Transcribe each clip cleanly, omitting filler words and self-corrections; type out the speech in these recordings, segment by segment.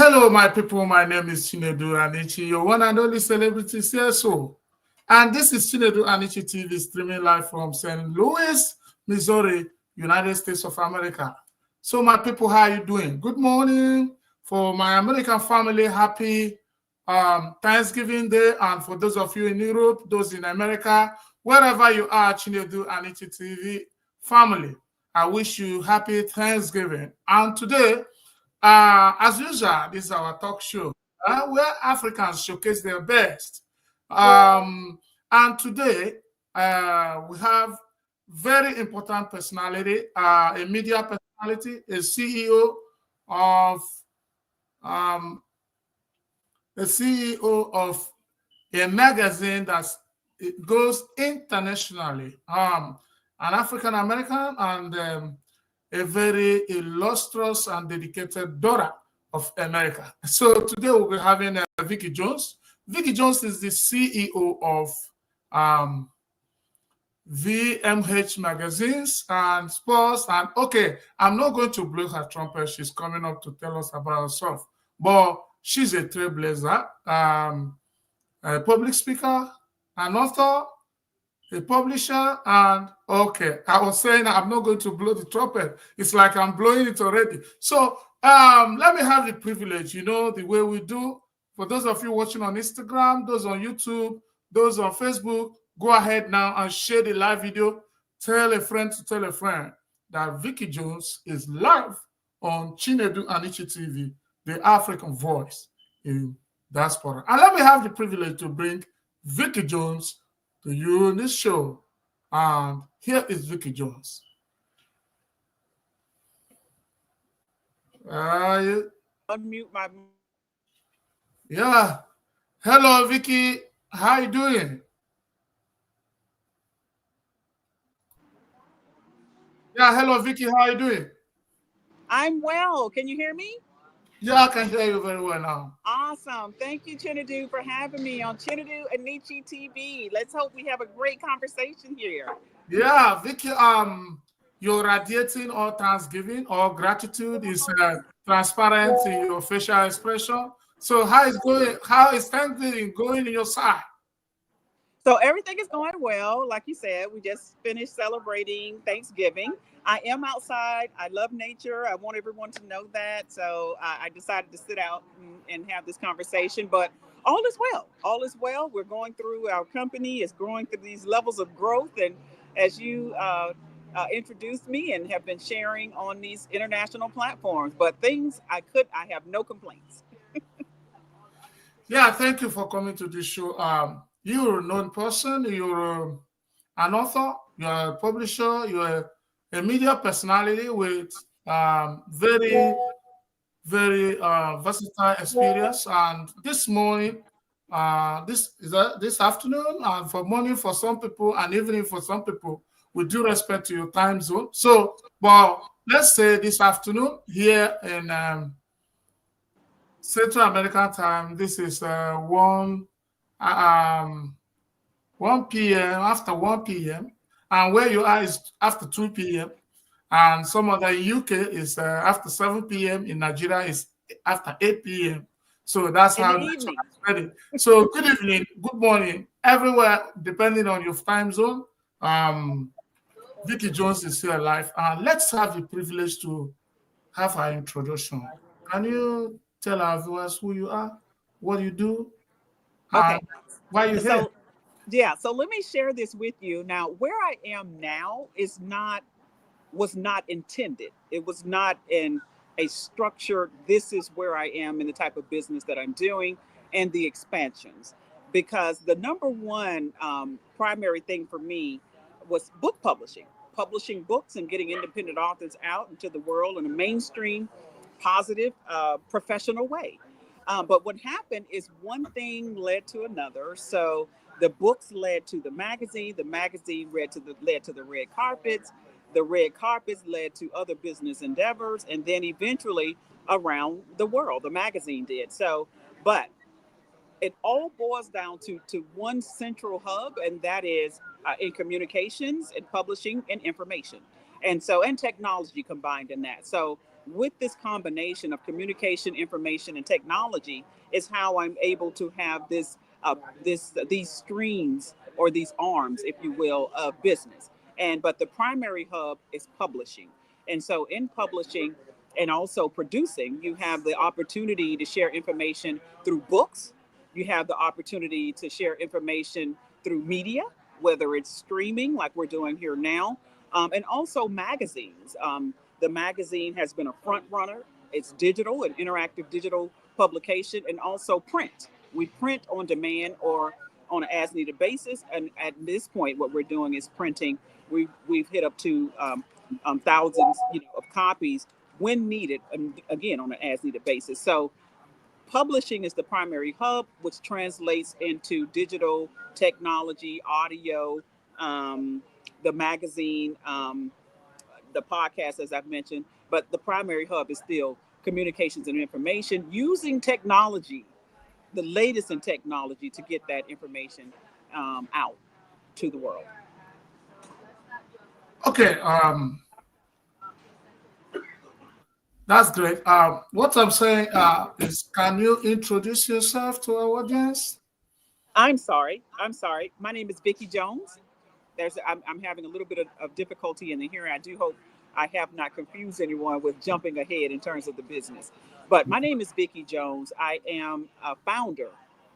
Hello, my people. My name is Chinedu Anichi, your one and only celebrity CSO. And this is Chinedu Anichi TV streaming live from St. Louis, Missouri, United States of America. So, my people, how are you doing? Good morning. For my American family, happy Thanksgiving Day. And for those of you in Europe, those in America, wherever you are, Chinedu Anichi TV family, I wish you happy Thanksgiving. And today, as usual, this is our talk show where Africans showcase their best. And today, we have very important personality, a media personality, a CEO of um, a magazine that it goes internationally. An African American and a very illustrious and dedicated daughter of America. So today we'll be having Vikki Jones. Vikki Jones is the CEO of VMH magazines and sports. And okay, I'm not going to blow her trumpet. She's coming up to tell us about herself. But she's a trailblazer, a public speaker, an author, a publisher, and okay, I was saying I'm not going to blow the trumpet. It's like I'm blowing it already. So let me have the privilege, the way we do. For those of you watching on Instagram, those on YouTube, those on Facebook, go ahead now and share the live video. Tell a friend to tell a friend that Vikki Jones is live on Chinedu Anichi TV, the African voice in diaspora. And let me have the privilege to bring Vikki Jones to you in this show. And here is Vikki Jones. Unmute my. Yeah. Hello, Vikki. How you doing? Yeah. Hello, Vikki. How you doing? I'm well. Can you hear me? Yeah, I can hear you very well now. Awesome. Thank you, Chinedu, for having me on Chinedu Anichi TV. Let's hope we have a great conversation here. Yeah, Vikki, you're radiating all thanksgiving, all gratitude is transparent in your facial expression. So how is Thanksgiving going in your side? So everything is going well. Like you said, we just finished celebrating Thanksgiving. I am outside. I love nature. I want everyone to know that. So I decided to sit out and have this conversation. But all is well. All is well. We're going through, our company is growing through these levels of growth. And as you introduced me and have been sharing on these international platforms, but I have no complaints. Yeah, thank you for coming to this show. You're a known person. You're an author. You're a publisher. You're a media personality with very, very versatile experience. And this morning, this afternoon, and for morning for some people, and evening for some people, with due respect to your time zone. So, but let's say this afternoon here in Central American time, this is 1 p.m. after 1 p.m. and where you are is after 2 p.m. and some other UK is after 7 p.m. in Nigeria is after 8 p.m. So that's In how the evening. ready. So good evening, good morning, everywhere depending on your time zone. Vikki Jones is here live, and let's have the privilege to have her introduction. Can you tell our viewers who you are, what you do, Okay. and why you're here? So, yeah. So let me share this with you. Now, where I am now was not intended. It was not in a structure. This is where I am in the type of business that I'm doing and the expansions. Because the number one primary thing for me was book publishing books and getting independent authors out into the world in a mainstream, positive, professional way. But what happened is one thing led to another. So the books led to the magazine led to the red carpets. The red carpets led to other business endeavors, and then eventually around the world, the magazine did. So, but it all boils down to one central hub, and that is in communications and publishing and information. And technology combined in that. So with this combination of communication, information, and technology is how I'm able to have these streams or these arms, if you will, of business. But the primary hub is publishing. And so in publishing and also producing, you have the opportunity to share information through books. You have the opportunity to share information through media, whether it's streaming like we're doing here now, and also magazines. The magazine has been a front runner. It's digital, an interactive digital publication, and also print. We print on demand or on an as needed basis. And at this point, what we're doing is printing. We've hit up to thousands, of copies when needed, and again on an as needed basis. So publishing is the primary hub, which translates into digital technology, audio, the magazine, the podcast, as I've mentioned. But the primary hub is still communications and information using technology, the latest in technology, to get that information out to the world. Okay, that's great. What I'm saying is, can you introduce yourself to our audience? I'm sorry. I'm sorry. My name is Vikki Jones. I'm having a little bit of difficulty in the hearing. I do hope I have not confused anyone with jumping ahead in terms of the business. But my name is Vikki Jones. I am a founder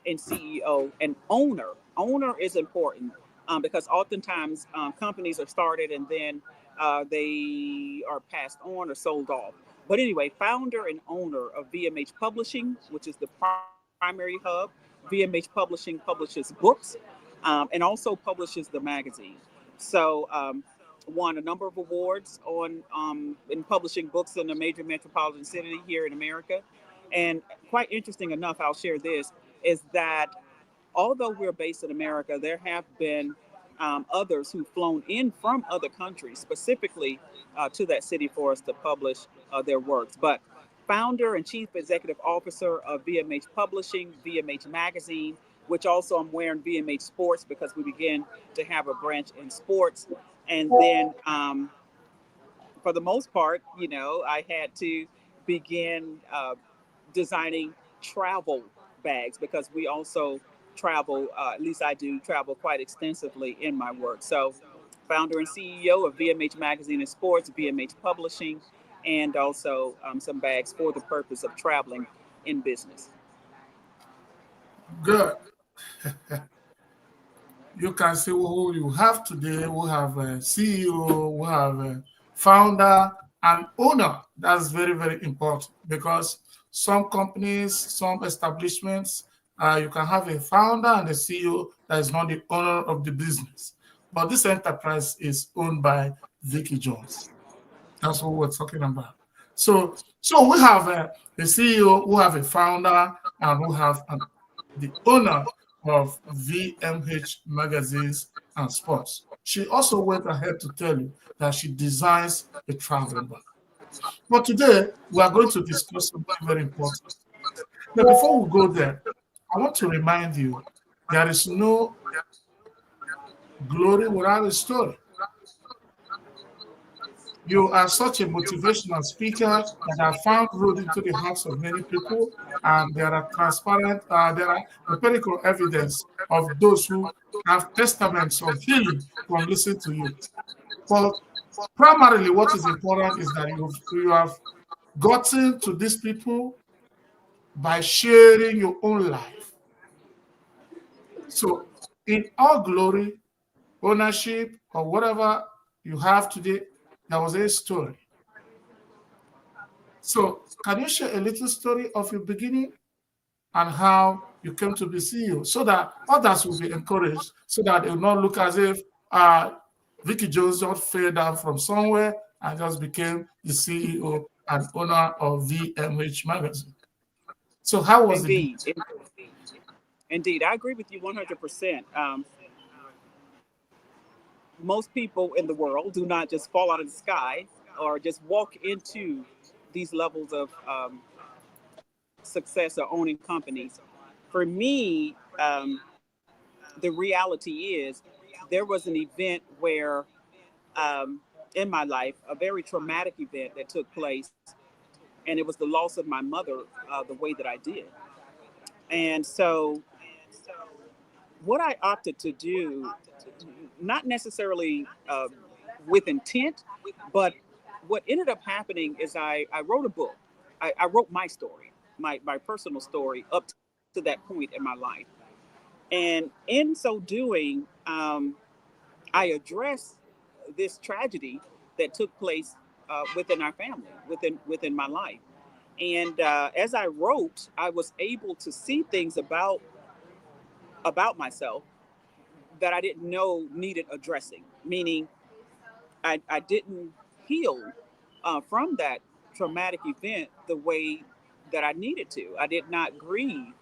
and CEO and owner. Owner is important because oftentimes companies are started and then they are passed on or sold off. But anyway, founder and owner of VMH Publishing, which is the primary hub. VMH Publishing publishes books and also publishes the magazine. So, won a number of awards on in publishing books in a major metropolitan city here in America. And quite interesting enough, I'll share this, is that although we're based in America, there have been others who've flown in from other countries specifically to that city for us to publish their works. But founder and chief executive officer of VMH Publishing, VMH Magazine, which also I'm wearing VMH Sports because we began to have a branch in sports. And then for the most part, I had to begin designing travel bags because we also travel, at least I do travel quite extensively in my work. So, founder and CEO of VMH Magazine and Sports, VMH Publishing, and also some bags for the purpose of traveling in business. Good. You can see who you have today. We have a CEO, we have a founder and owner. That's very, very important because some companies, some establishments, you can have a founder and a CEO that is not the owner of the business. But this enterprise is owned by Vikki Jones. That's what we're talking about. So we have a CEO, we have a founder, and we have the owner of VMH Magazines and Sports. She also went ahead to tell you that she designs a travel bag. But today, we are going to discuss something very important. But before we go there, I want to remind you there is no glory without a story. You are such a motivational speaker that have found road into the hearts of many people, and there are there are empirical evidence of those who have testaments of healing from listening to you. But primarily, what is important is that you have gotten to these people by sharing your own life. So, in all glory, ownership, or whatever you have today, there was a story. So, can you share a little story of your beginning and how you came to be CEO so that others will be encouraged, so that they will not look as if Vikki Jones just fell down from somewhere and just became the CEO and owner of VMH Magazine? So, how was the beginning? Indeed. Indeed. I agree with you 100%. Most people in the world do not just fall out of the sky or just walk into these levels of success or owning companies. For me, the reality is there was an event where in my life, a very traumatic event that took place and it was the loss of my mother, the way that I did. And so, what I opted to do, not necessarily with intent, but what ended up happening is I wrote a book. I wrote my story, my personal story up to that point in my life. And in so doing, I addressed this tragedy that took place within our family, within my life. And as I wrote, I was able to see things about myself that I didn't know needed addressing. Meaning, I didn't heal from that traumatic event the way that I needed to. I did not grieve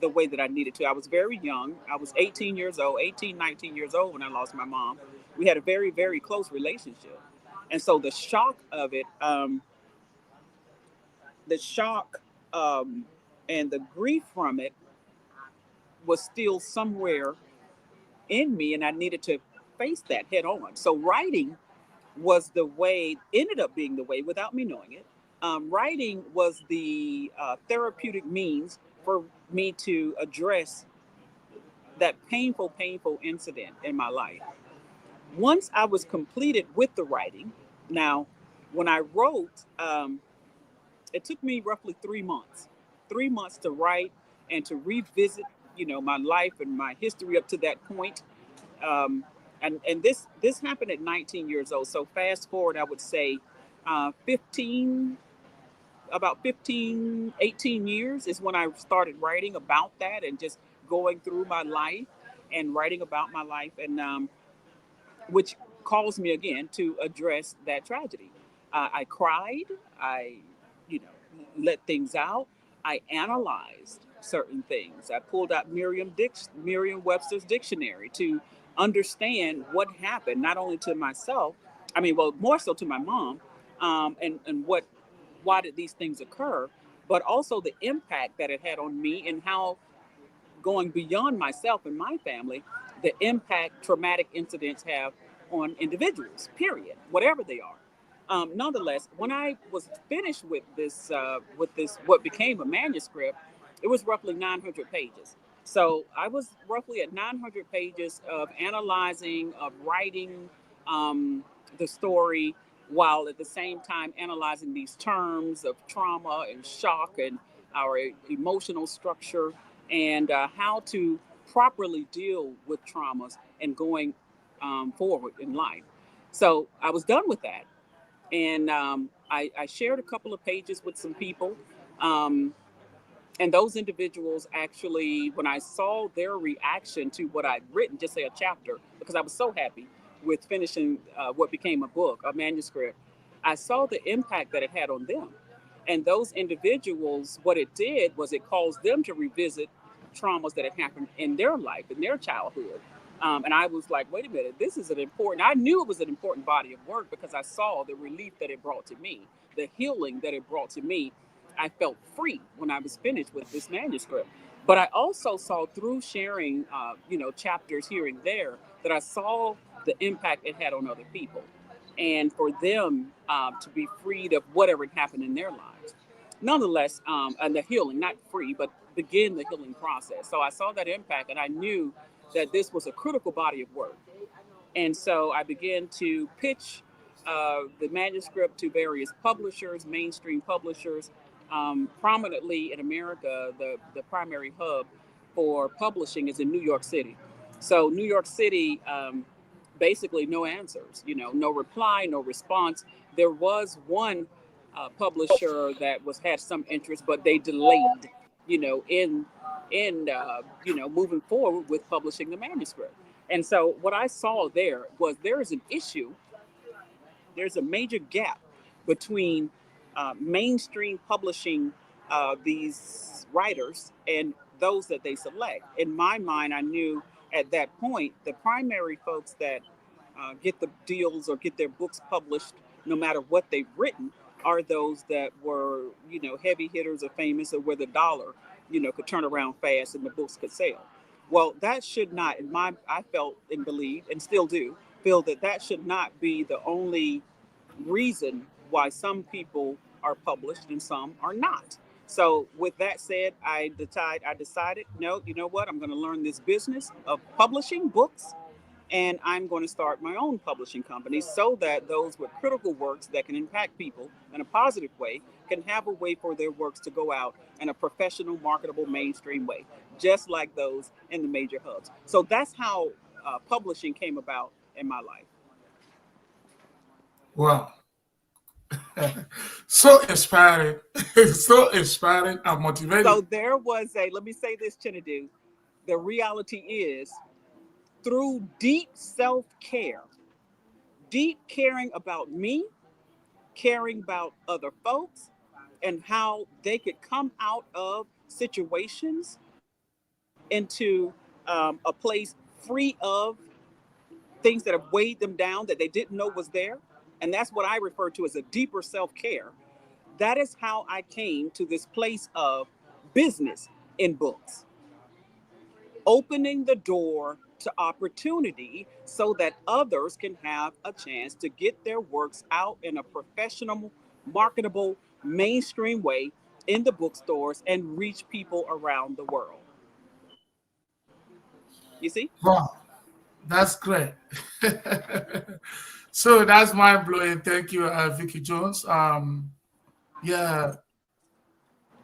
the way that I needed to. I was very young. I was 18 years old, 18, 19 years old when I lost my mom. We had a very, very close relationship. And so the shock of it, the shock and the grief from it was still somewhere in me, and I needed to face that head on. So writing was the way, ended up being the way without me knowing it. Writing was the therapeutic means for me to address that painful, painful incident in my life. Once I was completed with the writing, now, when I wrote, it took me roughly 3 months, 3 months to write and to revisit, my life and my history up to that point. Um, and this happened at 19 years old. So fast forward, I would say 15, about 15, 18 years is when I started writing about that and just going through my life and writing about my life. And which caused me again to address that tragedy. I cried. I, let things out. I analyzed certain things. I pulled out Merriam-Webster's dictionary to understand what happened, not only to myself. I mean, well, more so to my mom, and why did these things occur, but also the impact that it had on me and how, going beyond myself and my family, the impact traumatic incidents have on individuals, period, whatever they are. Nonetheless, when I was finished with this, what became a manuscript, it was roughly 900 pages. So I was roughly at 900 pages of analyzing, of writing the story, while at the same time analyzing these terms of trauma and shock and our emotional structure, and how to properly deal with traumas and going forward in life. So I was done with that, and I shared a couple of pages with some people. Um, and those individuals actually, when I saw their reaction to what I'd written, just say a chapter, because I was so happy with finishing what became a book, a manuscript, I saw the impact that it had on them. And those individuals, what it did was it caused them to revisit traumas that had happened in their life, in their childhood. And I was like, wait a minute, this is an important, I knew it was an important body of work because I saw the relief that it brought to me, the healing that it brought to me. I felt free when I was finished with this manuscript. But I also saw through sharing, chapters here and there, that I saw the impact it had on other people, and for them to be freed of whatever had happened in their lives. Nonetheless, and the healing, not free, but begin the healing process. So I saw that impact, and I knew that this was a critical body of work. And so I began to pitch the manuscript to various publishers, mainstream publishers. Prominently in America, the primary hub for publishing is in New York City. So New York City, basically no answers, no reply, no response. There was one publisher that had some interest, but they delayed, in moving forward with publishing the manuscript. And so what I saw there was there is an issue, there's a major gap between mainstream publishing these writers and those that they select. In my mind, I knew at that point the primary folks that get the deals or get their books published, no matter what they've written, are those that were, heavy hitters or famous, or where the dollar, could turn around fast and the books could sell. Well, that should not, I felt and believed and still do feel that that should not be the only reason why some people are published and some are not. So with that said, I decided, no, you know what? I'm going to learn this business of publishing books, and I'm going to start my own publishing company so that those with critical works that can impact people in a positive way can have a way for their works to go out in a professional, marketable, mainstream way, just like those in the major hubs. So that's how publishing came about in my life. Wow. So inspiring, so inspiring and So motivating. there was let me say this, Chinedu, the reality is through deep self care, deep caring about me, caring about other folks, and how they could come out of situations into a place free of things that have weighed them down that they didn't know was there. And that's what I refer to as a deeper self care. That is how I came to this place of business in books, opening the door to opportunity so that others can have a chance to get their works out in a professional, marketable, mainstream way in the bookstores and reach people around the world. You see? Wow, that's great. So that's mind blowing. Thank you, Vicky Jones. Yeah,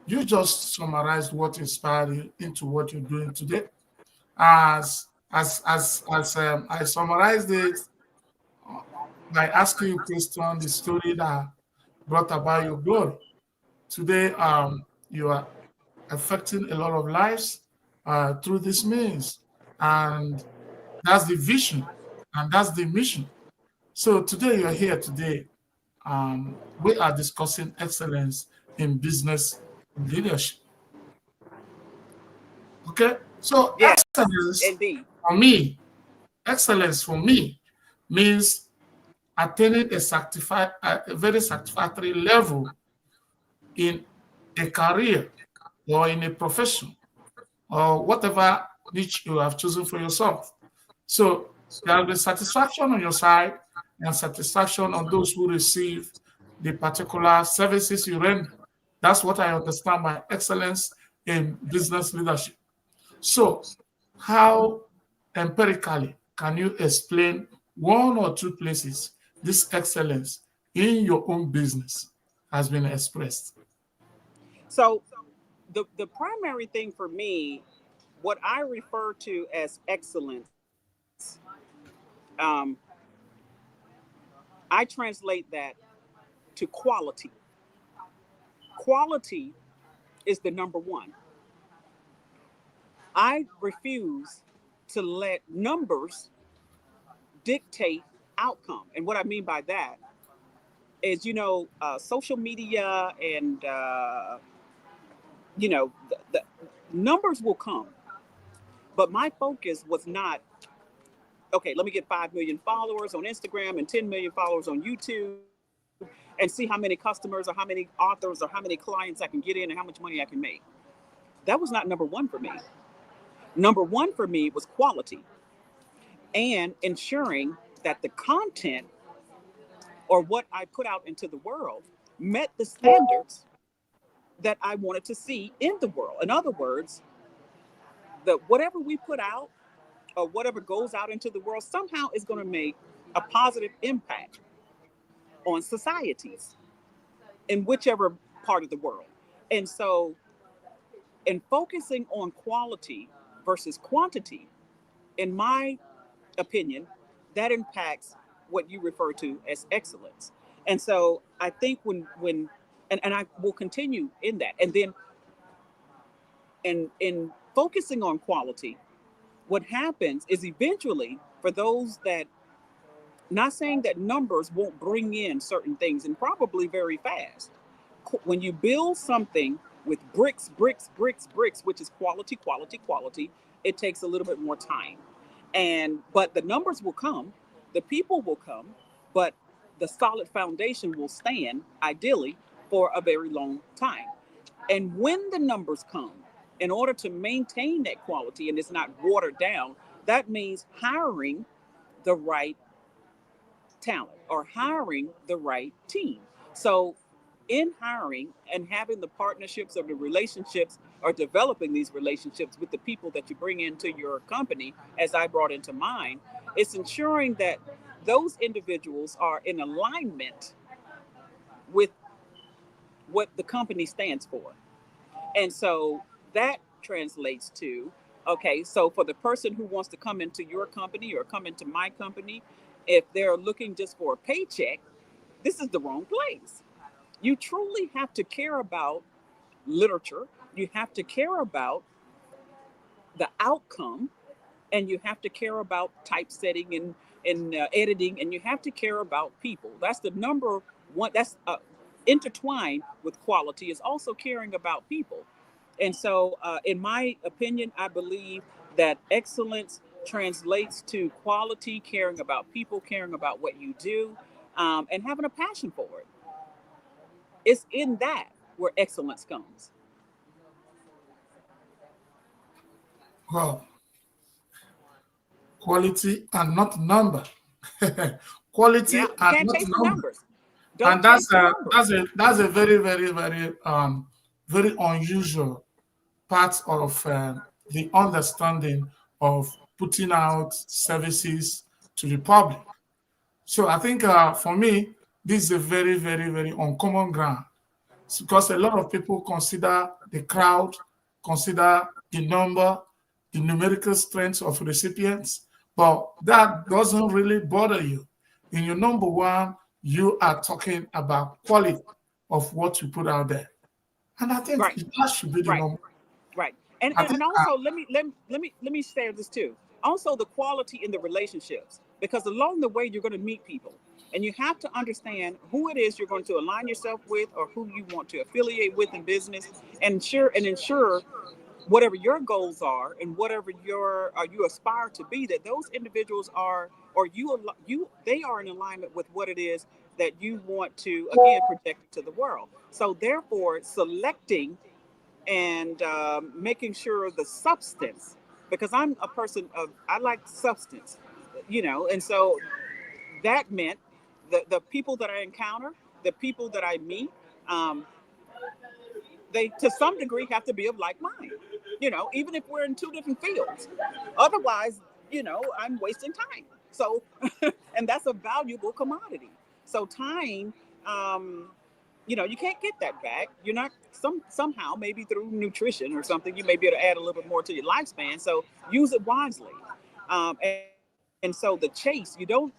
you just summarized what inspired you into what you're doing today. As I summarized it by asking you a question, the story that brought about your glory. Today, you are affecting a lot of lives through this means, and that's the vision, and that's the mission. So today, you're here today. We are discussing excellence in business leadership. Okay, so Yes, indeed. for me, excellence for me means attaining a very satisfactory level in a career or in a profession or whatever niche you have chosen for yourself. So there will be satisfaction on your side and satisfaction on those who receive the particular services you render. That's what I understand by excellence in business leadership. So, how empirically can you explain one or two places this excellence in your own business has been expressed? So the primary thing for me, what I refer to as excellence, um, I translate that to quality. Quality is the number one. I refuse to let numbers dictate outcome. And what I mean by that is, social media and, the numbers will come. But my focus was not, okay, let me get 5 million followers on Instagram and 10 million followers on YouTube and see how many customers or how many authors or how many clients I can get in and how much money I can make. That was not number one for me. Number one for me was quality and ensuring that the content or what I put out into the world met the standards that I wanted to see in the world. In other words, that whatever we put out or whatever goes out into the world somehow is going to make a positive impact on societies in whichever part of the world. And so, in focusing on quality versus quantity, in my opinion, that impacts what you refer to as excellence. And so I think and I will continue in that. And then in focusing on quality, what happens is eventually for those that, not saying that numbers won't bring in certain things and probably very fast. When you build something with bricks, bricks, bricks, bricks, which is quality, quality, quality, it takes a little bit more time. But the numbers will come, the people will come, but the solid foundation will stand ideally for a very long time. And when the numbers come, in order to maintain that quality and it's not watered down, that means hiring the right talent or hiring the right team. So in hiring and having the partnerships or the relationships or developing these relationships with the people that you bring into your company, as I brought into mine, it's ensuring that those individuals are in alignment with what the company stands for. And so that translates to, okay, so for the person who wants to come into your company or come into my company, if they're looking just for a paycheck, this is the wrong place. You truly have to care about literature. You have to care about the outcome, and you have to care about typesetting and editing, and you have to care about people. That's the number one. That's intertwined with quality is also caring about people. And so, in my opinion, I believe that excellence translates to quality, caring about people, caring about what you do, and having a passion for it. It's in that where excellence comes. Wow, quality and not number. Quality Yeah, and can't not chase the number. numbers. Don't And chase the numbers. that's a very very very very unusual part of the understanding of putting out services to the public. So I think for me, this is a very very very uncommon ground. It's because a lot of people consider the crowd, consider the number, the numerical strength of recipients, but that doesn't really bother you. In your number one, you are talking about quality of what you put out there. And I think Right, that should be the right. number. Right. And I think, and also let me share this too. Also the quality in the relationships, because along the way you're going to meet people and you have to understand who it is you're going to align yourself with or who you want to affiliate with in business, and ensure whatever your goals are and whatever your you aspire to be, that those individuals are, or you they are in alignment with what it is that you want to again project to the world. So therefore selecting and making sure the substance, because I'm a person of, I like substance, and so that meant the people that I encounter, the people that I meet, um, they to some degree have to be of like mind, even if we're in two different fields. Otherwise, I'm wasting time. So, and that's a valuable commodity. So time, um, you can't get that back. You're not somehow maybe through nutrition or something. You may be able to add a little bit more to your lifespan. So use it wisely. And so the chase,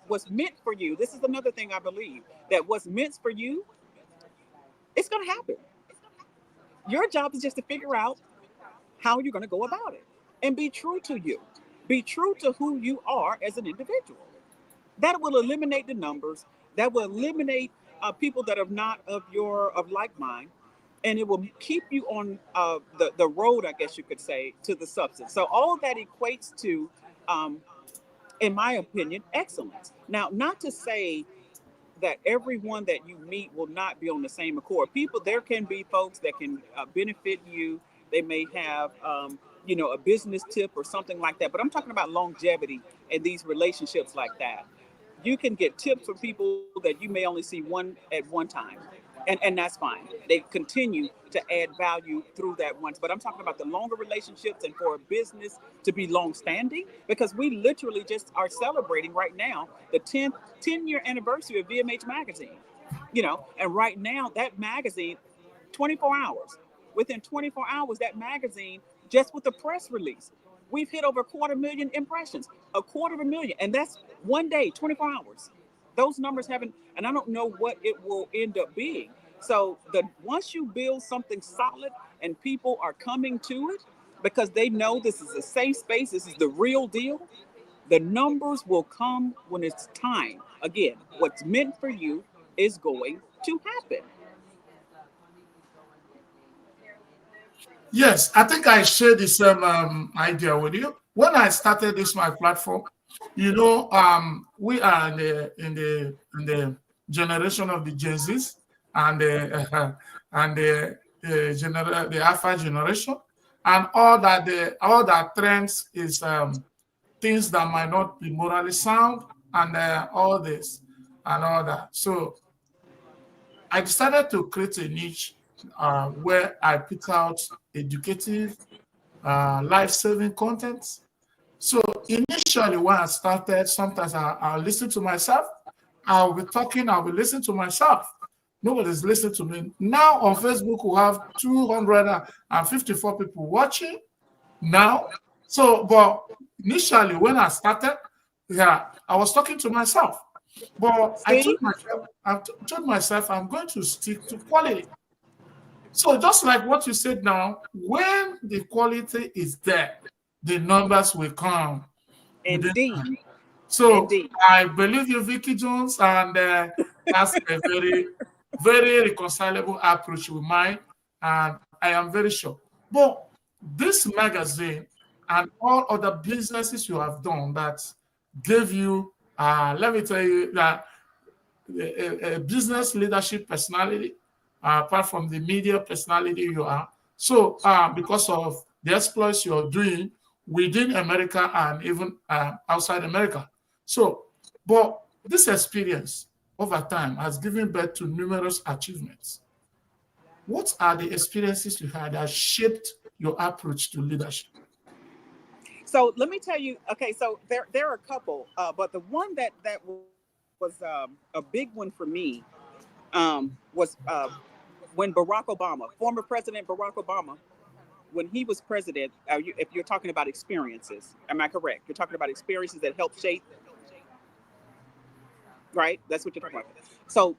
what's meant for you. This is another thing I believe, that what's meant for you, it's going to happen. Your job is just to figure out how you're going to go about it and be true to you. Be true to who you are as an individual. That will eliminate the numbers. That will eliminate people that are not of like mind, and it will keep you on the road, I guess you could say, to the substance. So all that equates to, um, in my opinion, excellence. Now, not to say that everyone that you meet will not be on the same accord. People, there can be folks that can benefit you. They may have, a business tip or something like that. But I'm talking about longevity in these relationships like that. You can get tips from people that you may only see one at one time. And that's fine. They continue to add value through that once. But I'm talking about the longer relationships and for a business to be long standing, because we literally just are celebrating right now the 10-year anniversary of VMH Magazine. And right now that magazine, 24 hours, within 24 hours, that magazine, just with the press release, we've hit over 250,000 impressions, 250,000. And that's one day, 24 hours. Those numbers haven't, and I don't know what it will end up being. So the once you build something solid and people are coming to it because they know this is a safe space, this is the real deal, the numbers will come when it's time. Again, what's meant for you is going to happen. yes, I think I share the same idea with you. When I started this my platform, we are in the generation of the Gen Zs and the and the Alpha generation, and all that trends is things that might not be morally sound, and all this and all that. So I decided to create a niche where I put out educative, life-saving content. So initially, when I started, sometimes I'll listen to myself. I'll be talking, I'll be listening to myself. Nobody's listening to me. Now on Facebook, we have 254 people watching now. So, but initially, when I started, yeah, I was talking to myself. But See? I told myself I'm going to stick to quality. So just like what you said now, when the quality is there, the numbers will come within Indeed. time. So Indeed. I believe you, Vikki Jones, and that's a very, very reconcilable approach with mine, and I am very sure. But this magazine and all other businesses you have done that gave you, let me tell you that a business leadership personality, apart from the media personality you are. So, because of the exploits you're doing within America and even outside America. So, but this experience over time has given birth to numerous achievements. What are the experiences you had that shaped your approach to leadership? So let me tell you. Okay, so there are a couple, but the one that was a big one for me was when Barack Obama, former President Barack Obama, when he was president. If you're talking about experiences, am I correct? You're talking about experiences that helped shape, right? That's what you're talking about. So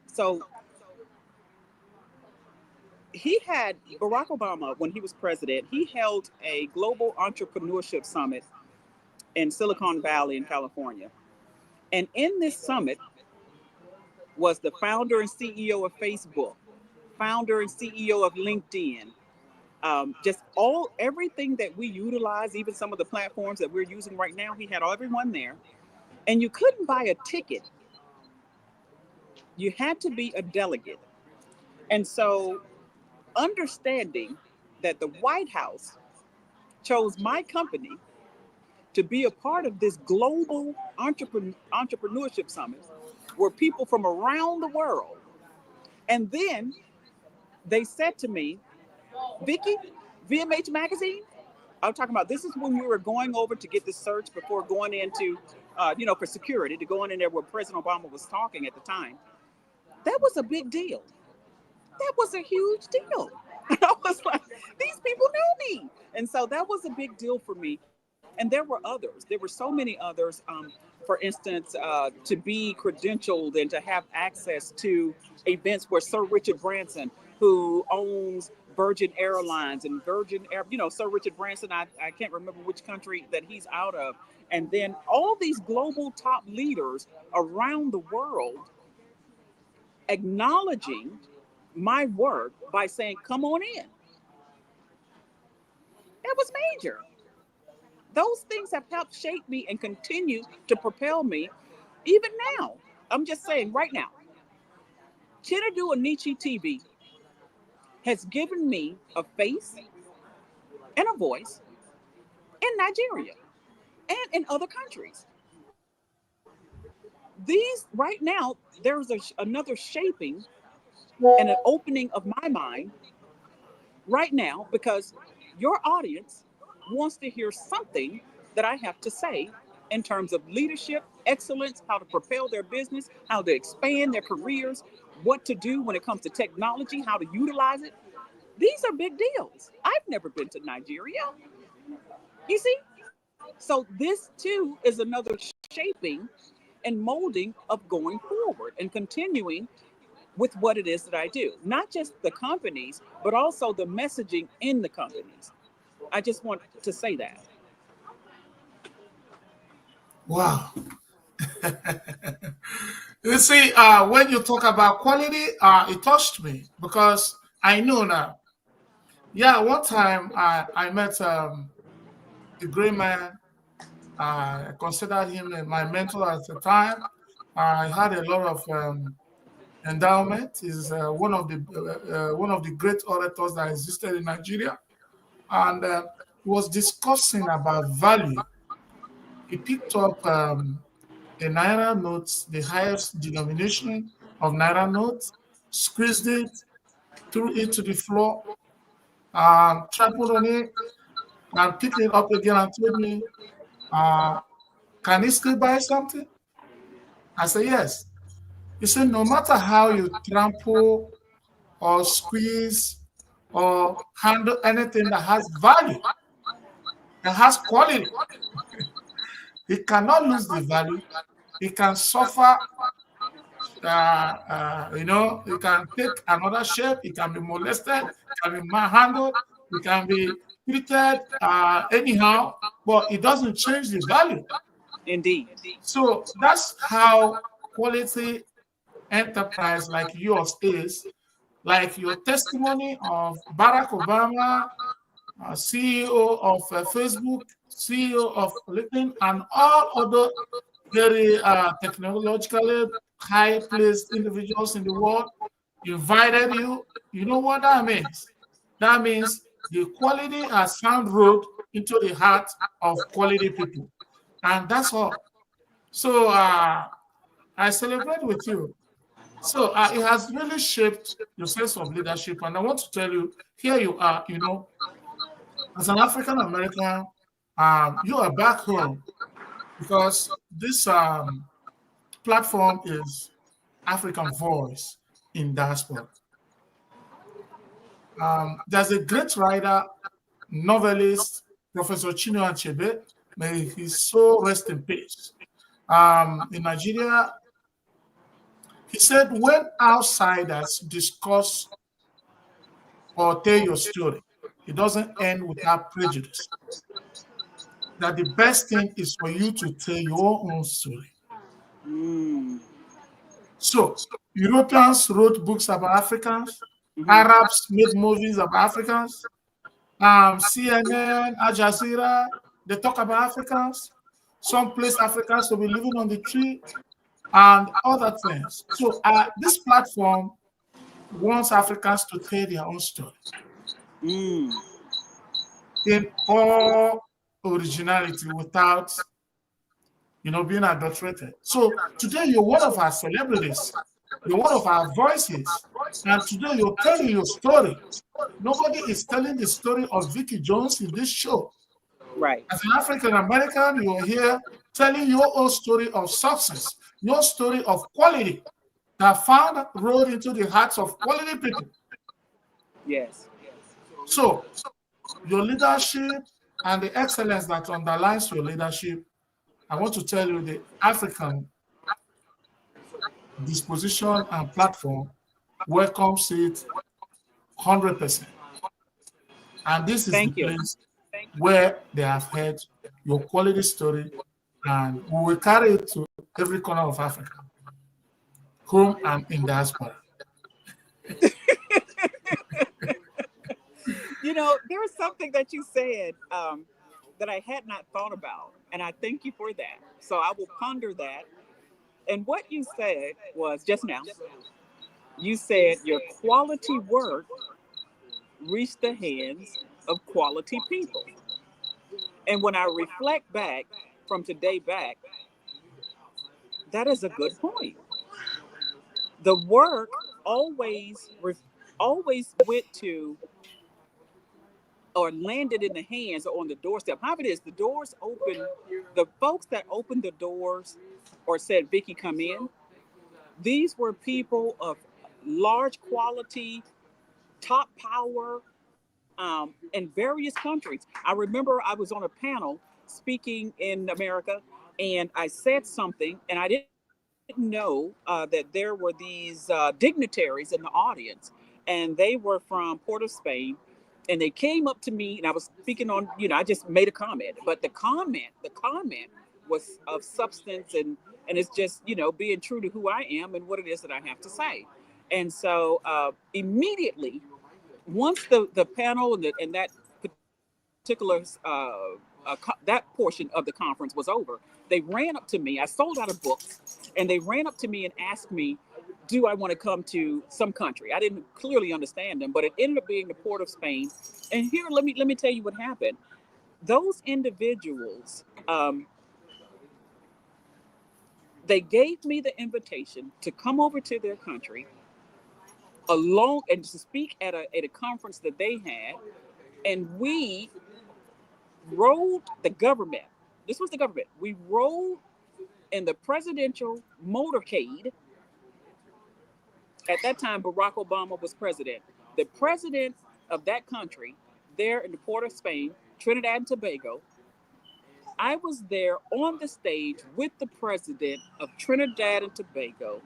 he had Barack Obama when he was president. He held a global entrepreneurship summit in Silicon Valley in California. And in this summit was the founder and CEO of Facebook, founder and CEO of LinkedIn, just everything that we utilize, even some of the platforms that we're using right now. He had everyone there, and you couldn't buy a ticket. You had to be a delegate. And so, understanding that the White House chose my company to be a part of this global entrepreneurship summit where people from around the world, and then they said to me, Vikki, VMH Magazine, I'm talking about this is when we were going over to get the search before going into, for security, to go in there where President Obama was talking at the time. That was a big deal. That was a huge deal. And I was like, these people know me. And so that was a big deal for me. And there were others. There were so many others. For instance, to be credentialed and to have access to events where Sir Richard Branson, who owns Virgin Airlines and Virgin Air, Sir Richard Branson, I can't remember which country that he's out of. And then all these global top leaders around the world acknowledging my work by saying, come on in. That was major. Those things have helped shape me and continue to propel me even now. I'm just saying right now, Chinedu Anichi TV has given me a face and a voice in Nigeria and in other countries. These right now, there's another shaping and an opening of my mind right now because your audience wants to hear something that I have to say in terms of leadership, excellence, how to propel their business, how to expand their careers, what to do when it comes to technology, how to utilize it. These are big deals. I've never been to Nigeria. You see? So this too is another shaping and molding of going forward and continuing with what it is that I do. Not just the companies, but also the messaging in the companies. I just want to say that. Wow. You see, when you talk about quality, it touched me because I know now. Yeah, one time I met a great man. I considered him my mentor at the time. I had a lot of endowment. He's one of the great orators that existed in Nigeria, and he was discussing about value. He picked up a naira note, the highest denomination of naira notes, squeezed it, threw it to the floor, trampled on it, and picked it up again and told me, uh, can he still buy something? I said, yes. He said, no matter how you trample or squeeze or handle anything that has value, that has quality, it cannot lose the value. It can suffer, it can take another shape. It can be molested, it can be manhandled, it can be treated anyhow, but it doesn't change the value. Indeed. So that's how quality enterprise like yours is, like your testimony of Barack Obama, CEO of Facebook, CEO of LinkedIn, and all other very technologically high placed individuals in the world invited you. You know what that means? That means the quality has found road into the heart of quality people. And that's all. So I celebrate with you. So it has really shaped your sense of leadership. And I want to tell you, here you are, as an African American, you are back home because this platform is African Voice in Diaspora. There's a great writer, novelist, Professor Chinedu Anichi. May his soul rest in peace. In Nigeria, he said, when outsiders discuss or tell your story, it doesn't end without prejudice. That the best thing is for you to tell your own story. Mm. So, Europeans wrote books about Africans, Mm-hmm. Arabs made movies about Africans, CNN, Al Jazeera, they talk about Africans. Some place Africans to be living on the tree and other things. So, this platform wants Africans to tell their own story Mm. in all originality without being adulterated. So today you're one of our celebrities, you're one of our voices, and today you're telling your story. Nobody is telling the story of Vikki Jones in this show. Right. As an African American, you're here telling your own story of success, your story of quality that found road into the hearts of quality people. Yes. So your leadership and the excellence that underlines your leadership, I want to tell you the African disposition and platform welcomes it 100%. And this is the Thank you. place where they have heard your quality story, and we will carry it to every corner of Africa, home and in diaspora. There's something that you said that I had not thought about, and I thank you for that. So I will ponder that. And what you said was just now, you said your quality work reached the hands of quality people. And when I reflect back from today back, that is a good point. The work always went to or landed in the hands or on the doorstep. However it is, the doors open, the folks that opened the doors or said, Vikki, come in, these were people of large quality, top power, in various countries. I remember I was on a panel speaking in America, and I said something, and I didn't know that there were these dignitaries in the audience, and they were from Port of Spain, and they came up to me, and I was speaking on, I just made a comment, but the comment was of substance, and it's just, being true to who I am and what it is that I have to say. And so immediately, once the panel and that particular that portion of the conference was over, they ran up to me. I sold out of books, and they ran up to me and asked me, do I want to come to some country? I didn't clearly understand them, but it ended up being the Port of Spain. And here, let me tell you what happened. Those individuals, they gave me the invitation to come over to their country along and to speak at a conference that they had, and we rode the government. This was the government. We rode in the presidential motorcade. At that time, Barack Obama was president. The president of that country, there in the port of Spain, Trinidad and Tobago, I was there on the stage with the president of Trinidad and Tobago,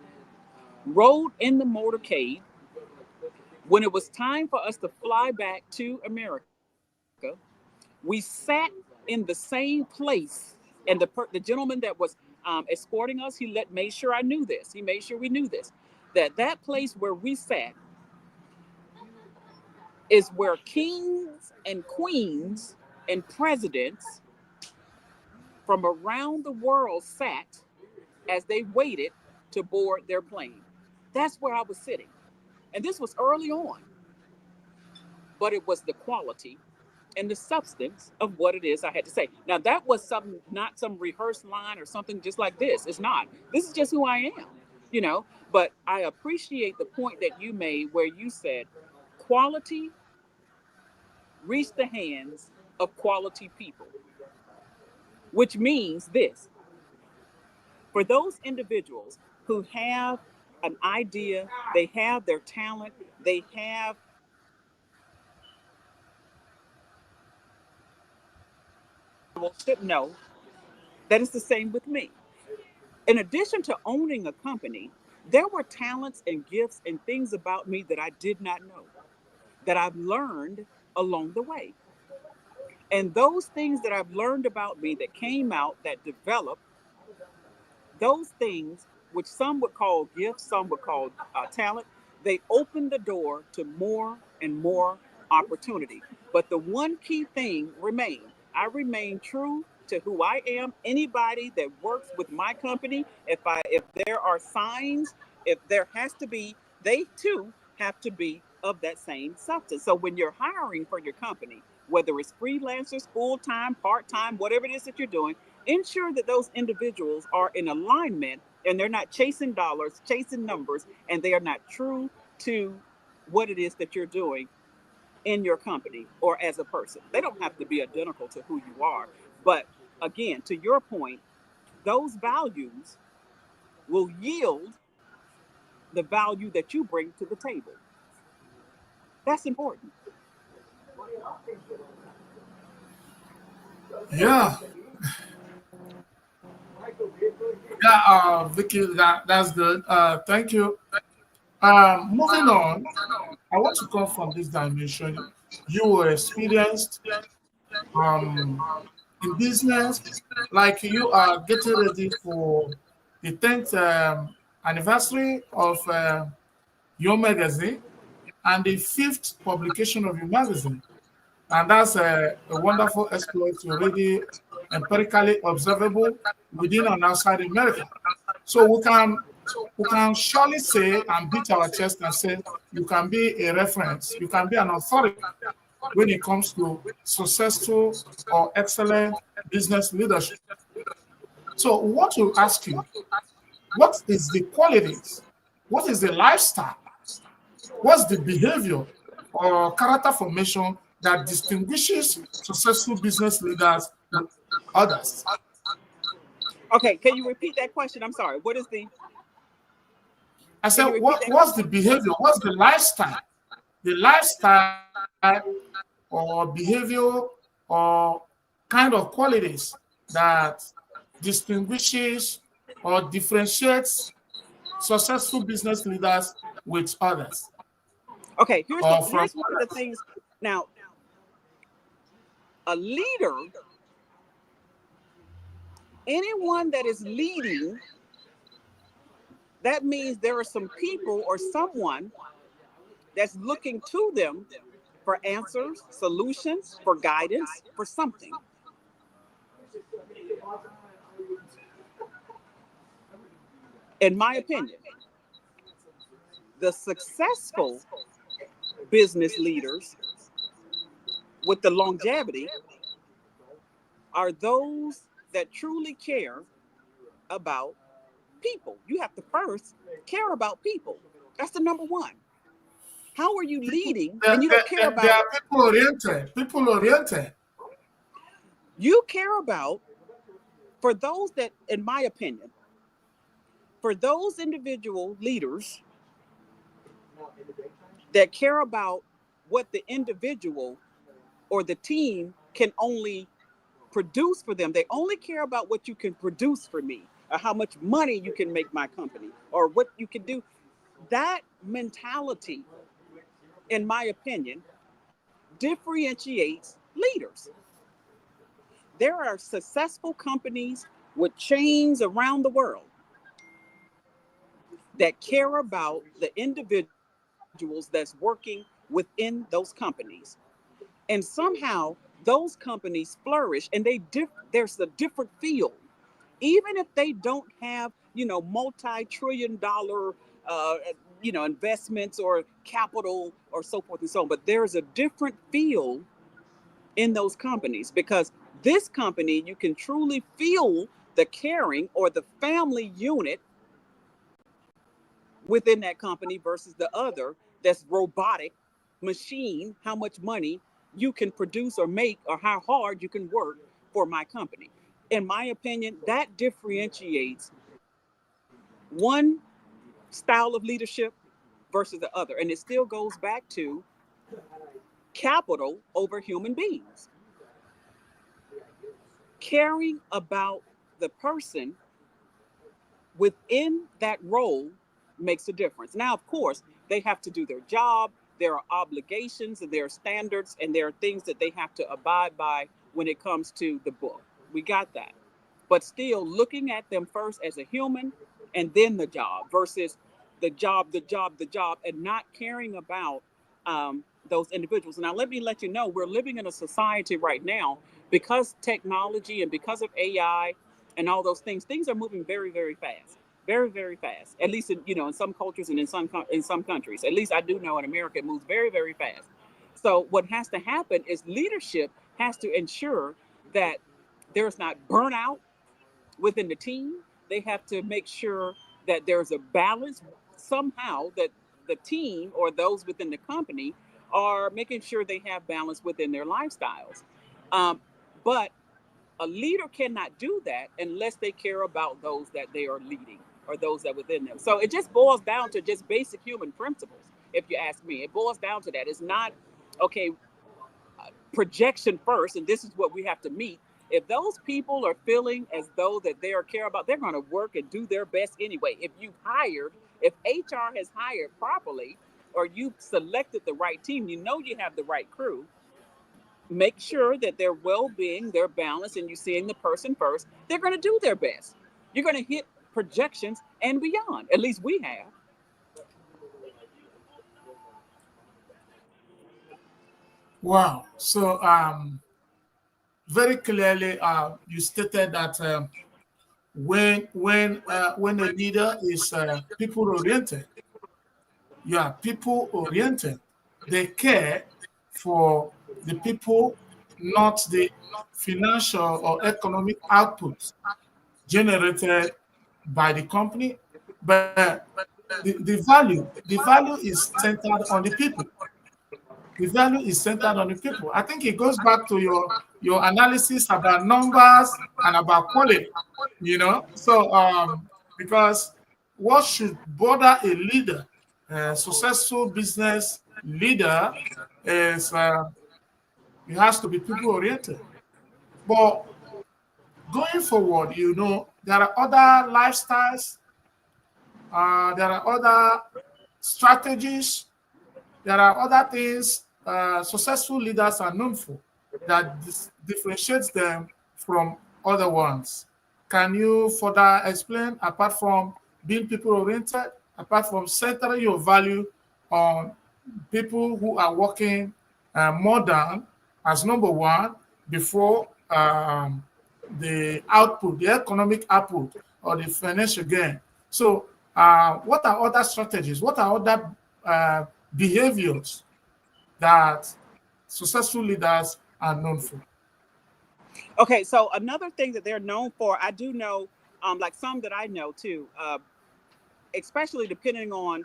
rode in the motorcade. When it was time for us to fly back to America, we sat in the same place, and the gentleman that was escorting us, made sure I knew this. He made sure we knew this, that place where we sat is where kings and queens and presidents from around the world sat as they waited to board their plane. That's where I was sitting. And this was early on, but it was the quality and the substance of what it is I had to say. Now, that was not some rehearsed line or something just like this. It's not. This is just who I am, you know. But I appreciate the point that you made where you said quality reached the hands of quality people, which means this: for those individuals who have an idea, they have their talent, they have should know that it's the same with me. In addition to owning a company, there were talents and gifts and things about me that I did not know, that I've learned along the way. And those things that I've learned about me that came out, that developed, those things, which some would call gifts, some would call talent, they open the door to more and more opportunity. But the one key thing remained: I remain true to who I am. Anybody that works with my company, if there are signs, if there has to be, they too have to be of that same substance. So when you're hiring for your company, whether it's freelancers, full-time, part-time, whatever it is that you're doing, ensure that those individuals are in alignment and they're not chasing dollars, chasing numbers, and they are not true to what it is that you're doing in your company or as a person. They don't have to be identical to who you are. But again, to your point, those values will yield the value that you bring to the table. That's important. Yeah, yeah, Vicky, that's good. Thank you. Moving on, I want to come from this dimension. You were experienced um, in business, like you are getting ready for the 10th anniversary of your magazine and the fifth publication of your magazine. And that's a wonderful exploit, already empirically observable within and outside America. So we can surely say and beat our chest and say you can be a reference, you can be an authority when it comes to successful or excellent business leadership. So we want to ask you, what is the qualities? What is the lifestyle? What's the behavior or character formation that distinguishes successful business leaders with others? Okay, can you repeat that question? I'm sorry. What is the? I Can said, you repeat that what's the question? behavior? What's the lifestyle? The lifestyle or behavior or kind of qualities that distinguishes or differentiates successful business leaders with others Okay, or from here's one of the others. things. Now, a leader, anyone that is leading, that means there are some people or someone that's looking to them for answers, solutions, for guidance, for something. In my opinion, the successful business leaders with the longevity are those that truly care about people. You have to first care about people. That's the number one. How are you leading and you don't care They about? are people oriented. People oriented. You care about, for those that, in my opinion, for those individual leaders that care about what the individual or the team can only produce for them. They only care about what you can produce for me, or how much money you can make my company, or what you can do. That mentality, in my opinion, differentiates leaders. There are successful companies with chains around the world that care about the individuals that's working within those companies. And somehow those companies flourish, and there's a different feel, even if they don't have, multi-trillion dollar investments or capital or so forth and so on, but there's a different feel in those companies, because this company, you can truly feel the caring or the family unit within that company versus the other that's robotic machine, how much money you can produce or make, or how hard you can work for my company. In my opinion, that differentiates one style of leadership versus the other. And it still goes back to capital over human beings. Caring about the person within that role makes a difference. Now, of course, they have to do their job. There are obligations and there are standards and there are things that they have to abide by when it comes to the book. We got that. But still looking at them first as a human and then the job versus the job, and not caring about those individuals. Now, let me let you know, we're living in a society right now, because technology and because of AI and all those things are moving very, very fast, very, very fast. At least in some cultures and in some countries. At least I do know in America it moves very, very fast. So what has to happen is leadership has to ensure that there's not burnout within the team. They have to make sure that there's a balance somehow, that the team or those within the company are making sure they have balance within their lifestyles. But a leader cannot do that unless they care about those that they are leading or those that are within them. So it just boils down to just basic human principles. If you ask me, it boils down to that. It's not, okay, projection first, and this is what we have to meet. If those people are feeling as though that they are care about, they're going to work and do their best anyway. If HR has hired properly, or you've selected the right team, you have the right crew, make sure that their well-being, their balance, and you're seeing the person first, they're going to do their best. You're going to hit projections and beyond. At least we have. Wow. So very clearly, you stated that when a leader is people oriented, you are people oriented. They care for the people, not the financial or economic output generated by the company, but the value is centered on the people. The value is centered on the people. I think it goes back to your analysis about numbers and about quality. So because what should bother a leader, a successful business leader, is it has to be people oriented. But going forward, there are other lifestyles, there are other strategies, there are other things successful leaders are known for that differentiates them from other ones. Can you further explain, apart from being people oriented, apart from centering your value on people who are working more than as number one before the output, the economic output, or the financial gain? So, what are other strategies? What are other behaviors that successful leaders are known for? Okay, so another thing that they're known for, I do know, like some that I know too, especially depending on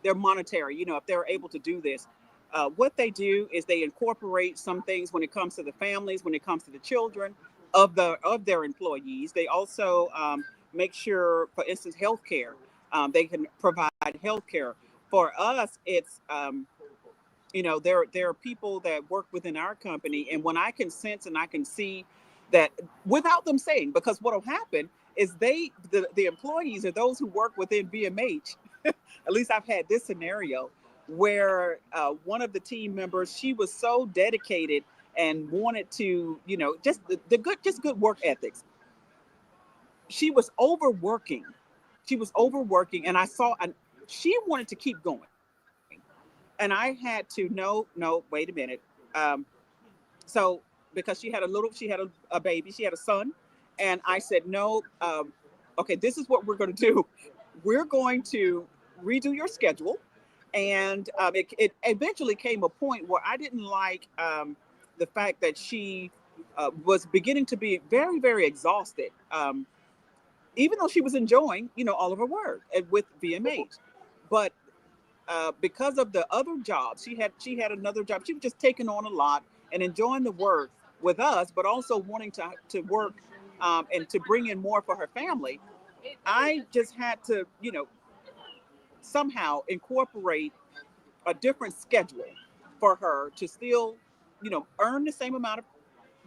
their monetary, if they're able to do this. What they do is they incorporate some things when it comes to the families, when it comes to the children of their employees. They also make sure, for instance, healthcare. They can provide healthcare. For us, it's there are people that work within our company, and when I can sense and I can see that without them saying, because what will happen is the employees or those who work within BMH, at least I've had this scenario where one of the team members, she was so dedicated and wanted to, just good work ethics. She was overworking. And I saw, and she wanted to keep going. And I had to, no, wait a minute. Um, so because she had a baby, she had a son, and I said, no, okay, this is what we're going to do. We're going to redo your schedule. And it eventually came a point where I didn't like the fact that she was beginning to be very, very exhausted. Even though she was enjoying, all of her work with VMH, but because of the other jobs, she had another job. She was just taking on a lot and enjoying the work with us, but also wanting to work and to bring in more for her family. I just had to, somehow incorporate a different schedule for her to still, earn the same amount of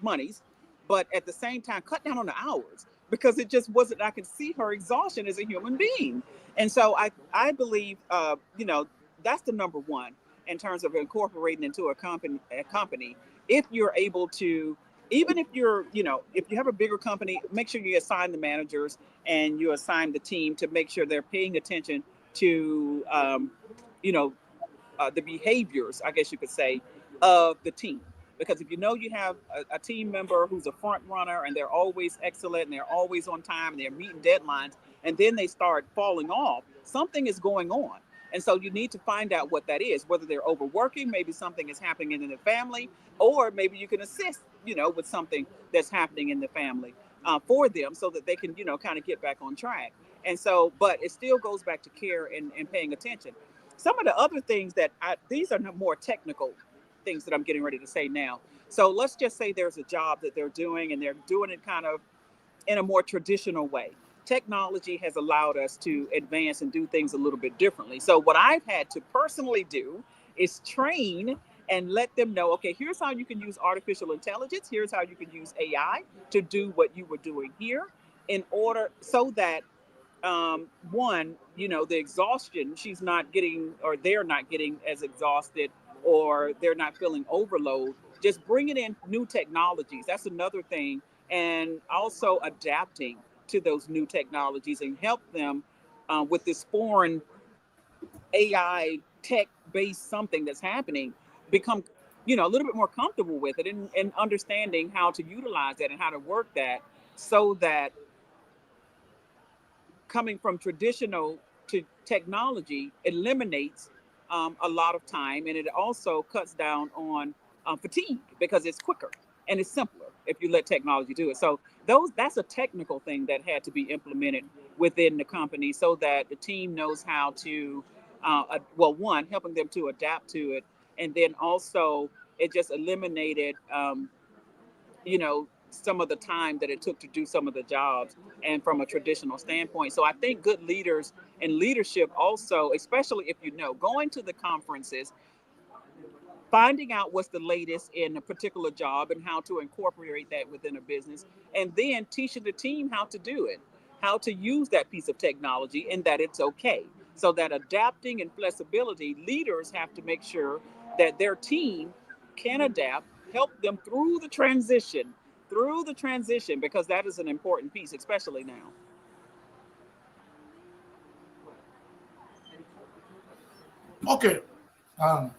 monies, but at the same time cut down on the hours because it just wasn't. I could see her exhaustion as a human being, and so I believe that's the number one in terms of incorporating into a company. If you're able to, even if if you have a bigger company, make sure you assign the managers and you assign the team to make sure they're paying attention to you know the behaviors, I guess you could say, of the team. Because if you have a team member who's a front runner and they're always excellent and they're always on time and they're meeting deadlines, and then they start falling off, something is going on. And so you need to find out what that is, whether they're overworking, maybe something is happening in the family, or maybe you can assist, with something that's happening in the family for them so that they can, kind of get back on track. And so, but it still goes back to care and paying attention. Some of the other things these are more technical things that I'm getting ready to say now. So let's just say there's a job that they're doing and they're doing it kind of in a more traditional way. Technology has allowed us to advance and do things a little bit differently. So what I've had to personally do is train and let them know, okay, here's how you can use artificial intelligence. Here's how you can use AI to do what you were doing here in order so that one, the exhaustion, she's not getting, or they're not getting as exhausted, or they're not feeling overload. Just bringing in new technologies. That's another thing. And also adapting to those new technologies and help them with this foreign AI tech based something that's happening, become, a little bit more comfortable with it and understanding how to utilize that and how to work that so that coming from traditional to technology eliminates a lot of time, and it also cuts down on fatigue because it's quicker and it's simpler if you let technology do it. So that's a technical thing that had to be implemented within the company so that the team knows how to one, helping them to adapt to it, and then also it just eliminated some of the time that it took to do some of the jobs and from a traditional standpoint. So I think good leaders and leadership also, especially if going to the conferences, finding out what's the latest in a particular job and how to incorporate that within a business, and then teaching the team how to do it, how to use that piece of technology, and that it's okay. So that adapting and flexibility, leaders have to make sure that their team can adapt, help them through the transition, because that is an important piece, especially now. Okay. Um,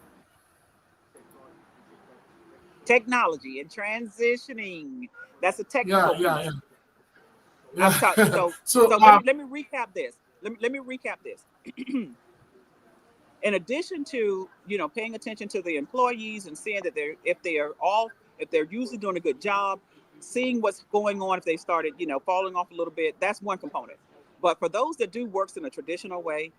Technology and transitioning. That's a yeah, technical yeah, yeah. piece. I'm talking. Yeah. So So, let me recap this. Let me recap this. In addition to paying attention to the employees and seeing that if they're usually doing a good job, seeing what's going on if they started falling off a little bit, that's one component. But for those that do works in a traditional way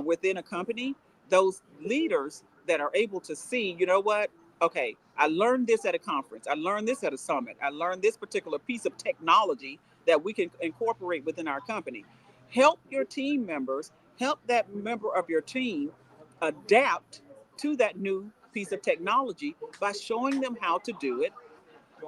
within a company, those leaders that are able to see, you know what? Okay, I learned this at a conference. I learned this at a summit. I learned this particular piece of technology that we can incorporate within our company. Help your team members, help that member of your team adapt to that new piece of technology by showing them how to do it,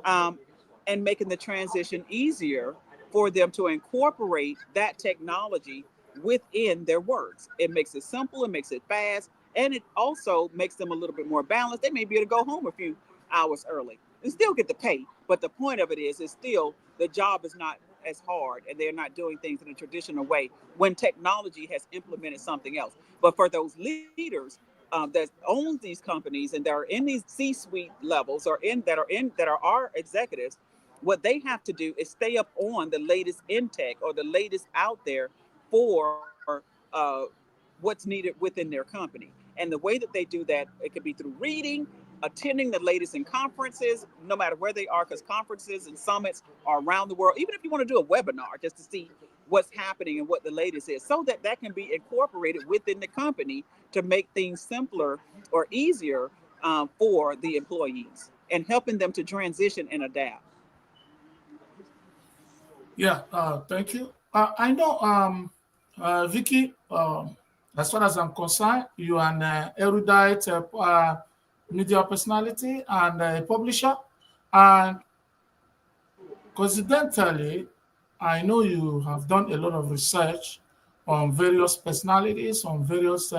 um, and making the transition easier for them to incorporate that technology within their works. It makes it simple, it makes it fast, and it also makes them a little bit more balanced. They may be able to go home a few hours early and still get the pay. But the point of it is still the job is not as hard and they're not doing things in a traditional way when technology has implemented something else. But for those leaders that own these companies and that are in these C-suite levels or that are our executives, what they have to do is stay up on the latest in tech or the latest out there for what's needed within their company. And the way that they do that, it could be through reading, attending the latest in conferences, no matter where they are, because conferences and summits are around the world. Even if you want to do a webinar just to see what's happening and what the latest is, so that that can be incorporated within the company to make things simpler or easier for the employees and helping them to transition and adapt. Yeah, thank you. I know, Vicky, as far as I'm concerned, you are an erudite media personality and a publisher. And coincidentally, I know you have done a lot of research on various personalities, on various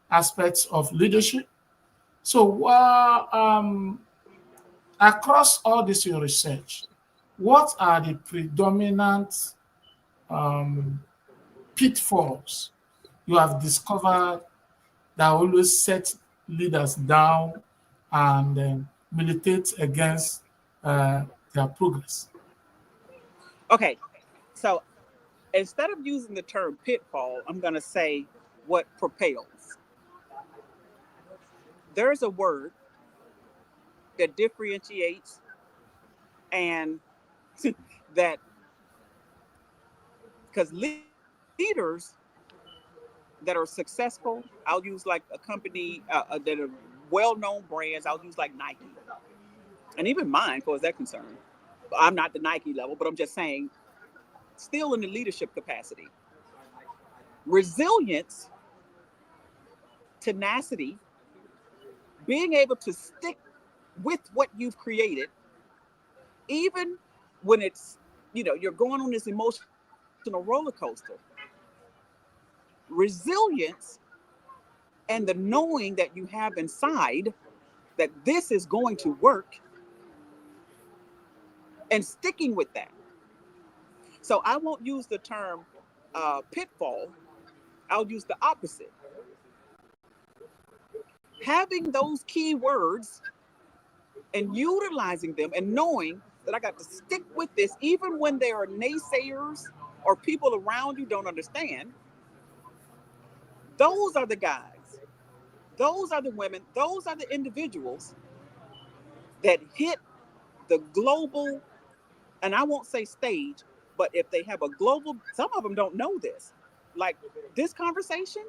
aspects of leadership. So, across all this your research, what are the predominant um, pitfalls you have discovered that always set leaders down and militate against their progress? Okay, so instead of using the term pitfall, I'm going to say what propels. There's a word that differentiates and that because leaders that are successful, I'll use like a company that are well-known brands. I'll use like Nike, and even mine, as far as that concerned. I'm not the Nike level, but I'm just saying, still in the leadership capacity, resilience, tenacity, being able to stick with what you've created, even when it's you're going on this emotional roller coaster. Resilience and the knowing that you have inside that this is going to work and sticking with that. So I won't use the term pitfall. I'll use the opposite. Having those key words and utilizing them and knowing that I got to stick with this, even when there are naysayers or people around you don't understand. Those are the guys. Those are the women. Those are the individuals that hit the global, and I won't say stage, but if they have a global, some of them don't know this. Like this conversation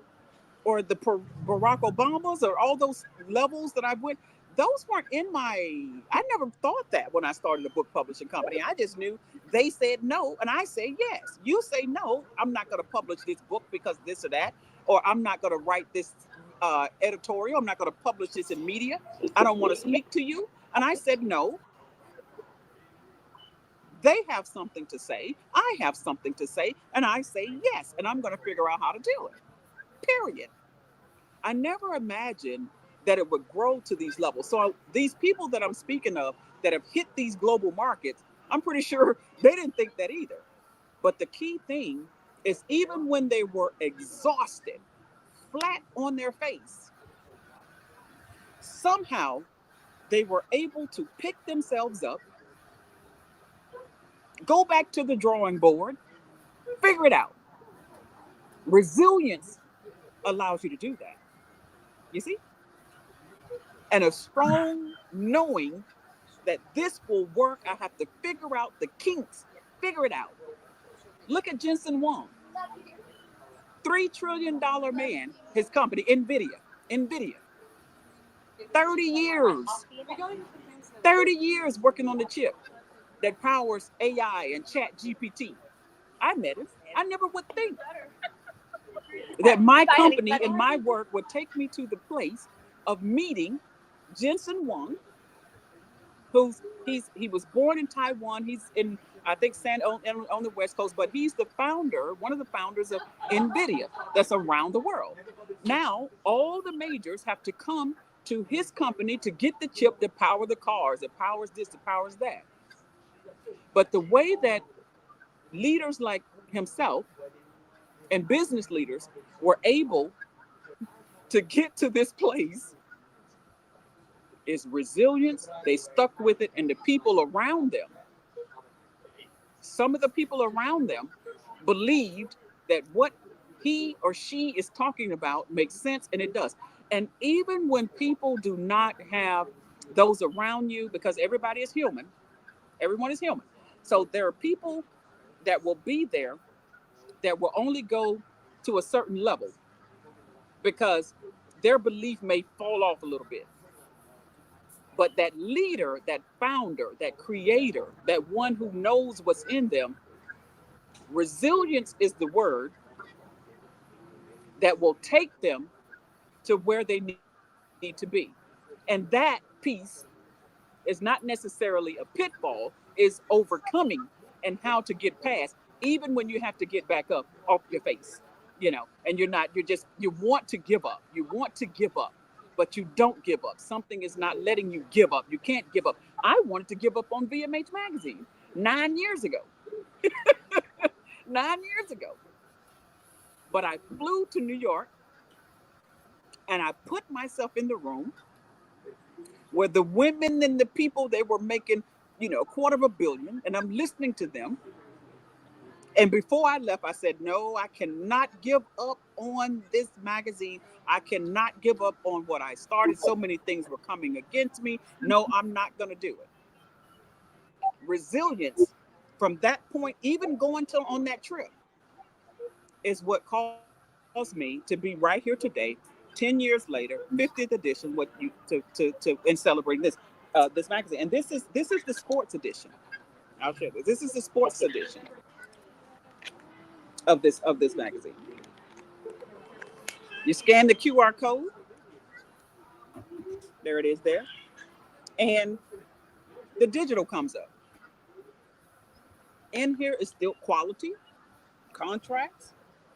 or the Barack Obamas or all those levels that I went, those weren't in my, I never thought that when I started a book publishing company. I just knew they said no and I say yes. You say no, I'm not going to publish this book because this or that, or I'm not going to write this editorial. I'm not going to publish this in media. I don't want to speak to you. And I said no. They have something to say. I have something to say. And I say yes. And I'm going to figure out how to do it. Period. I never imagined that it would grow to these levels. So these people that I'm speaking of that have hit these global markets, I'm pretty sure they didn't think that either. But the key thing is even when they were exhausted, flat on their face, somehow they were able to pick themselves up, go back to the drawing board, figure it out. Resilience allows you to do that. You see? And a strong knowing that this will work. I have to figure out the kinks, figure it out. Look at Jensen Wong, $3 trillion man, his company, NVIDIA. NVIDIA. 30 years. 30 years working on the chip that powers AI and Chat GPT. I met him. I never would think that my company and my work would take me to the place of meeting Jensen Huang, he was born in Taiwan. He's in, I think, on the West Coast, but he's the founder, one of the founders of NVIDIA that's around the world. Now, all the majors have to come to his company to get the chip that power the cars, that powers this, that powers that. But the way that leaders like himself and business leaders were able to get to this place is resilience. They stuck with it, and the people around them, some of the people around them believed that what he or she is talking about makes sense, and it does. And even when people do not have those around you, because everybody is human, everyone is human. So there are people that will be there that will only go to a certain level because their belief may fall off a little bit. But that leader, that founder, that creator, that one who knows what's in them, resilience is the word that will take them to where they need to be. And that piece is not necessarily a pitfall, is overcoming and how to get past, even when you have to get back up off your face, and you want to give up. You want to give up, but you don't give up. Something is not letting you give up. You can't give up. I wanted to give up on VMH magazine 9 years ago. 9 years ago. But I flew to New York and I put myself in the room where the women and the people, they were making, $250 million, and I'm listening to them. And before I left, I said, no, I cannot give up on this magazine. I cannot give up on what I started. So many things were coming against me. No, I'm not going to do it. Resilience from that point, even going on that trip, is what caused me to be right here today, 10 years later, 50th edition, and celebrating this magazine. And this is the sports edition. I'll share this. This is the sports edition of this magazine. You scan the QR code. There it is there. And the digital comes up. In here is still quality, contracts,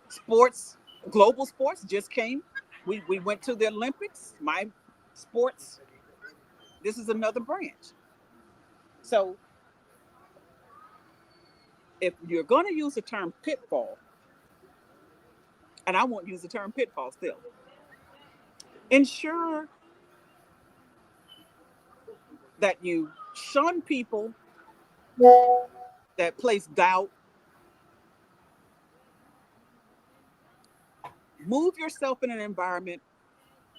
sports, global sports just came. We went to the Olympics. My sports, this is another branch. So if you're going to use the term pitfall, and I won't use the term pitfall still, ensure that you shun people that place doubt. Move yourself in an environment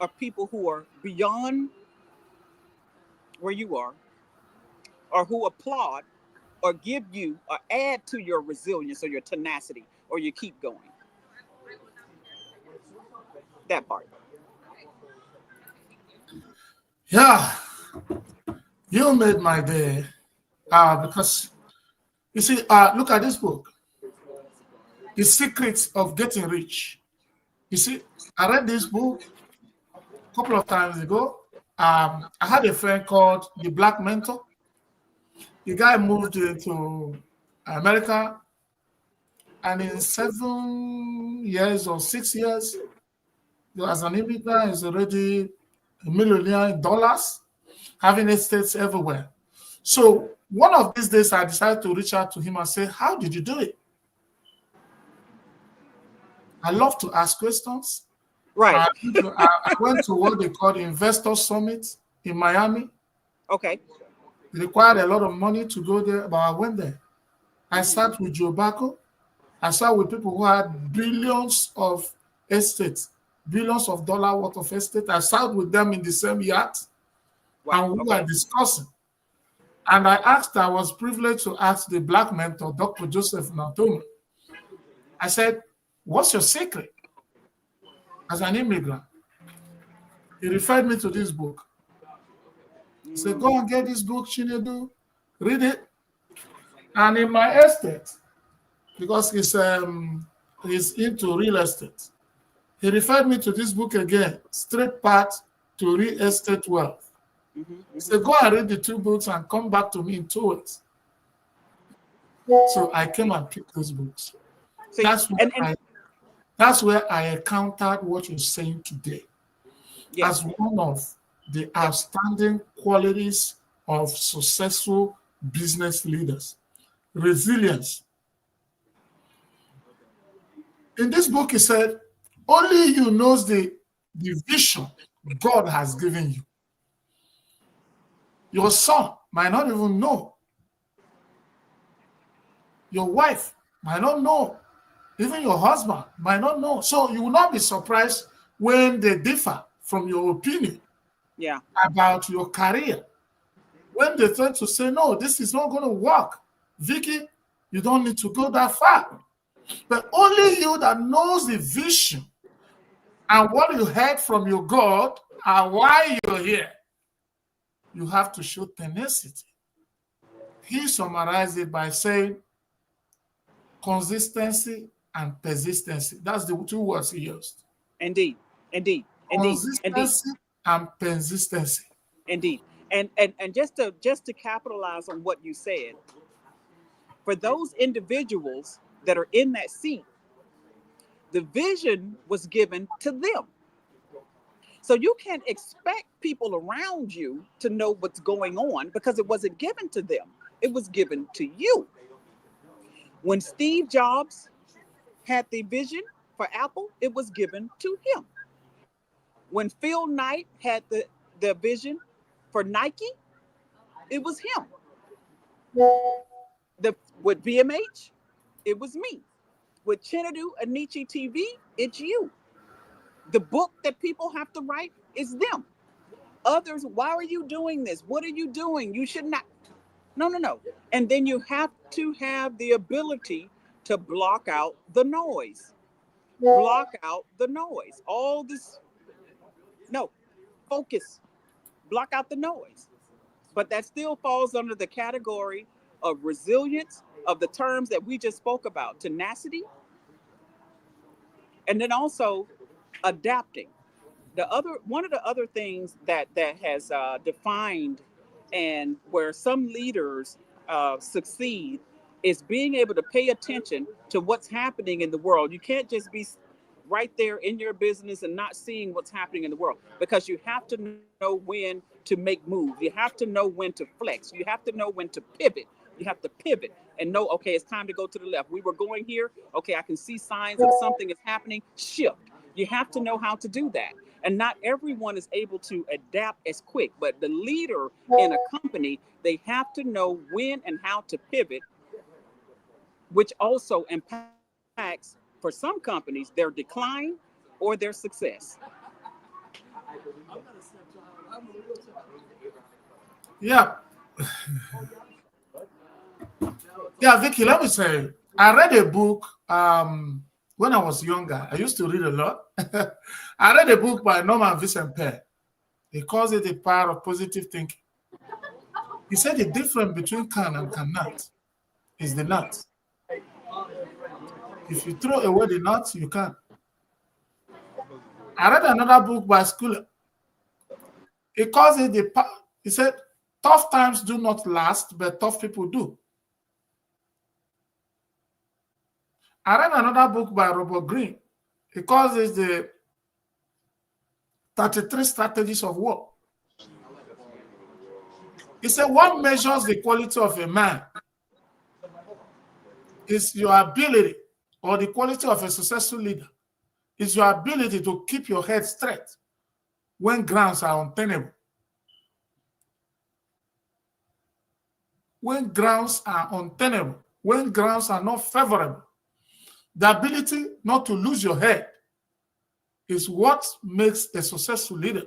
of people who are beyond where you are, or who applaud or give you or add to your resilience or your tenacity, or you keep going. That part. Yeah, you made my day because you see, look at this book, The Secrets of Getting Rich. You see, I read this book a couple of times ago. I had a friend called the Black Mentor. The guy moved to America, and in 7 years or 6 years, as an immigrant, he's already a millionaire in dollars, having estates everywhere. So one of these days, I decided to reach out to him and say, how did you do it? I love to ask questions. Right. I went to what they call the Investor Summit in Miami. Okay. It required a lot of money to go there, but I went there. I sat with Joe Bacco. I sat with people who had billions of estates, billions of dollars worth of estate. I sat with them in the same yacht, and we were discussing. And I was privileged to ask the Black mentor, Dr. Joseph Natomo. I said, what's your secret as an immigrant? He referred me to this book. He said, go and get this book, Chinedu, read it. And in my estate, because he's into real estate, he referred me to this book again, Straight Path to Real Estate Wealth. He said, go and read the two books and come back to me in 2 weeks. So I came and picked those books. See, That's where I encountered what you're saying today as one of the outstanding qualities of successful business leaders. Resilience. In this book, he said, only you knows the vision God has given you. Your son might not even know. Your wife might not know. Even your husband might not know. So you will not be surprised when they differ from your opinion about your career. When they try to say, no, this is not going to work. Vikki, you don't need to go that far. But only you that knows the vision and what you heard from your God and why you're here, you have to show tenacity. He summarized it by saying consistency and persistency. That's the two words he used. Indeed. Consistency and persistency. Indeed. And just to capitalize on what you said, for those individuals that are in that seat, the vision was given to them. So you can't expect people around you to know what's going on because it wasn't given to them. It was given to you. When Steve Jobs had the vision for Apple, it was given to him. When Phil Knight had the vision for Nike, it was him. With BMH, it was me. With Chinedu Anichi TV, it's you. The book that people have to write is them. Others, why are you doing this? What are you doing? You should not. No. And then you have to have the ability to block out the noise. Block out the noise. All this, no, focus. Block out the noise. But that still falls under the category of resilience, of the terms that we just spoke about, tenacity, and then also adapting. One of the other things that has defined and where some leaders succeed is being able to pay attention to what's happening in the world. You can't just be right there in your business and not seeing what's happening in the world, because you have to know when to make moves. You have to know when to flex. You have to know when to pivot. You have to pivot and know, okay, it's time to go to the left. We were going here. Okay, I can see signs of something is happening. Shift. You have to know how to do that. And not everyone is able to adapt as quick, but the leader in a company, they have to know when and how to pivot, which also impacts, for some companies, their decline or their success. Yeah. Yeah, Vikki, let me say, I read a book when I was younger. I used to read a lot. I read a book by Norman Vincent Peale. He calls it The Power of Positive Thinking. He said the difference between can and cannot is the nut. If you throw away the nut, you can. I read another book by Schuyler. He calls it he said, tough times do not last, but tough people do. I read another book by Robert Greene. He calls it the 33 Strategies of War. He said, what measures the quality of a man is your ability, or the quality of a successful leader is your ability to keep your head straight when grounds are untenable. When grounds are untenable, when grounds are not favorable, the ability not to lose your head is what makes a successful leader.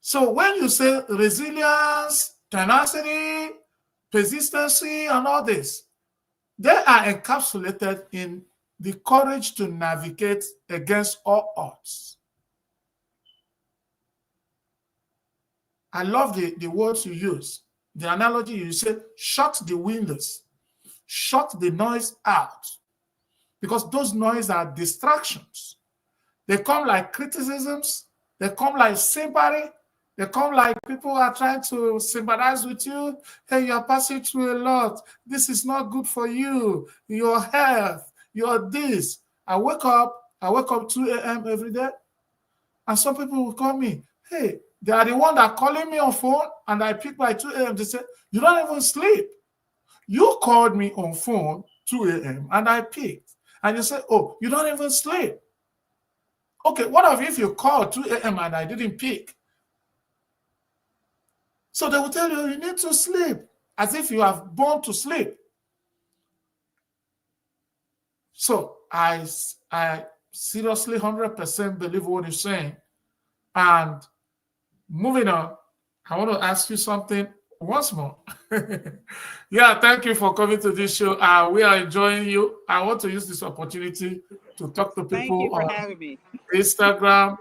So when you say resilience, tenacity, persistency, and all this, they are encapsulated in the courage to navigate against all odds. I love the words you use, the analogy you say, shut the windows, shut the noise out, because those noise are distractions. They come like criticisms, they come like sympathy, they come like people are trying to sympathize with you. Hey, you're passing through a lot. This is not good for you, your health, your this. I wake up 2 a.m. every day, and some people will call me, hey, they are the one that calling me on phone, and I pick by 2 a.m. They say, you don't even sleep. You called me on phone 2 a.m. and I picked. And you say, oh, you don't even sleep. Okay, what if you called 2 a.m. and I didn't pick? So they will tell you, you need to sleep, as if you have born to sleep. So I seriously 100% believe what you're saying. And moving on, I want to ask you something once more. Yeah, thank you for coming to this show. We are enjoying you. I want to use this opportunity to talk to Thank you people for on having me. Instagram,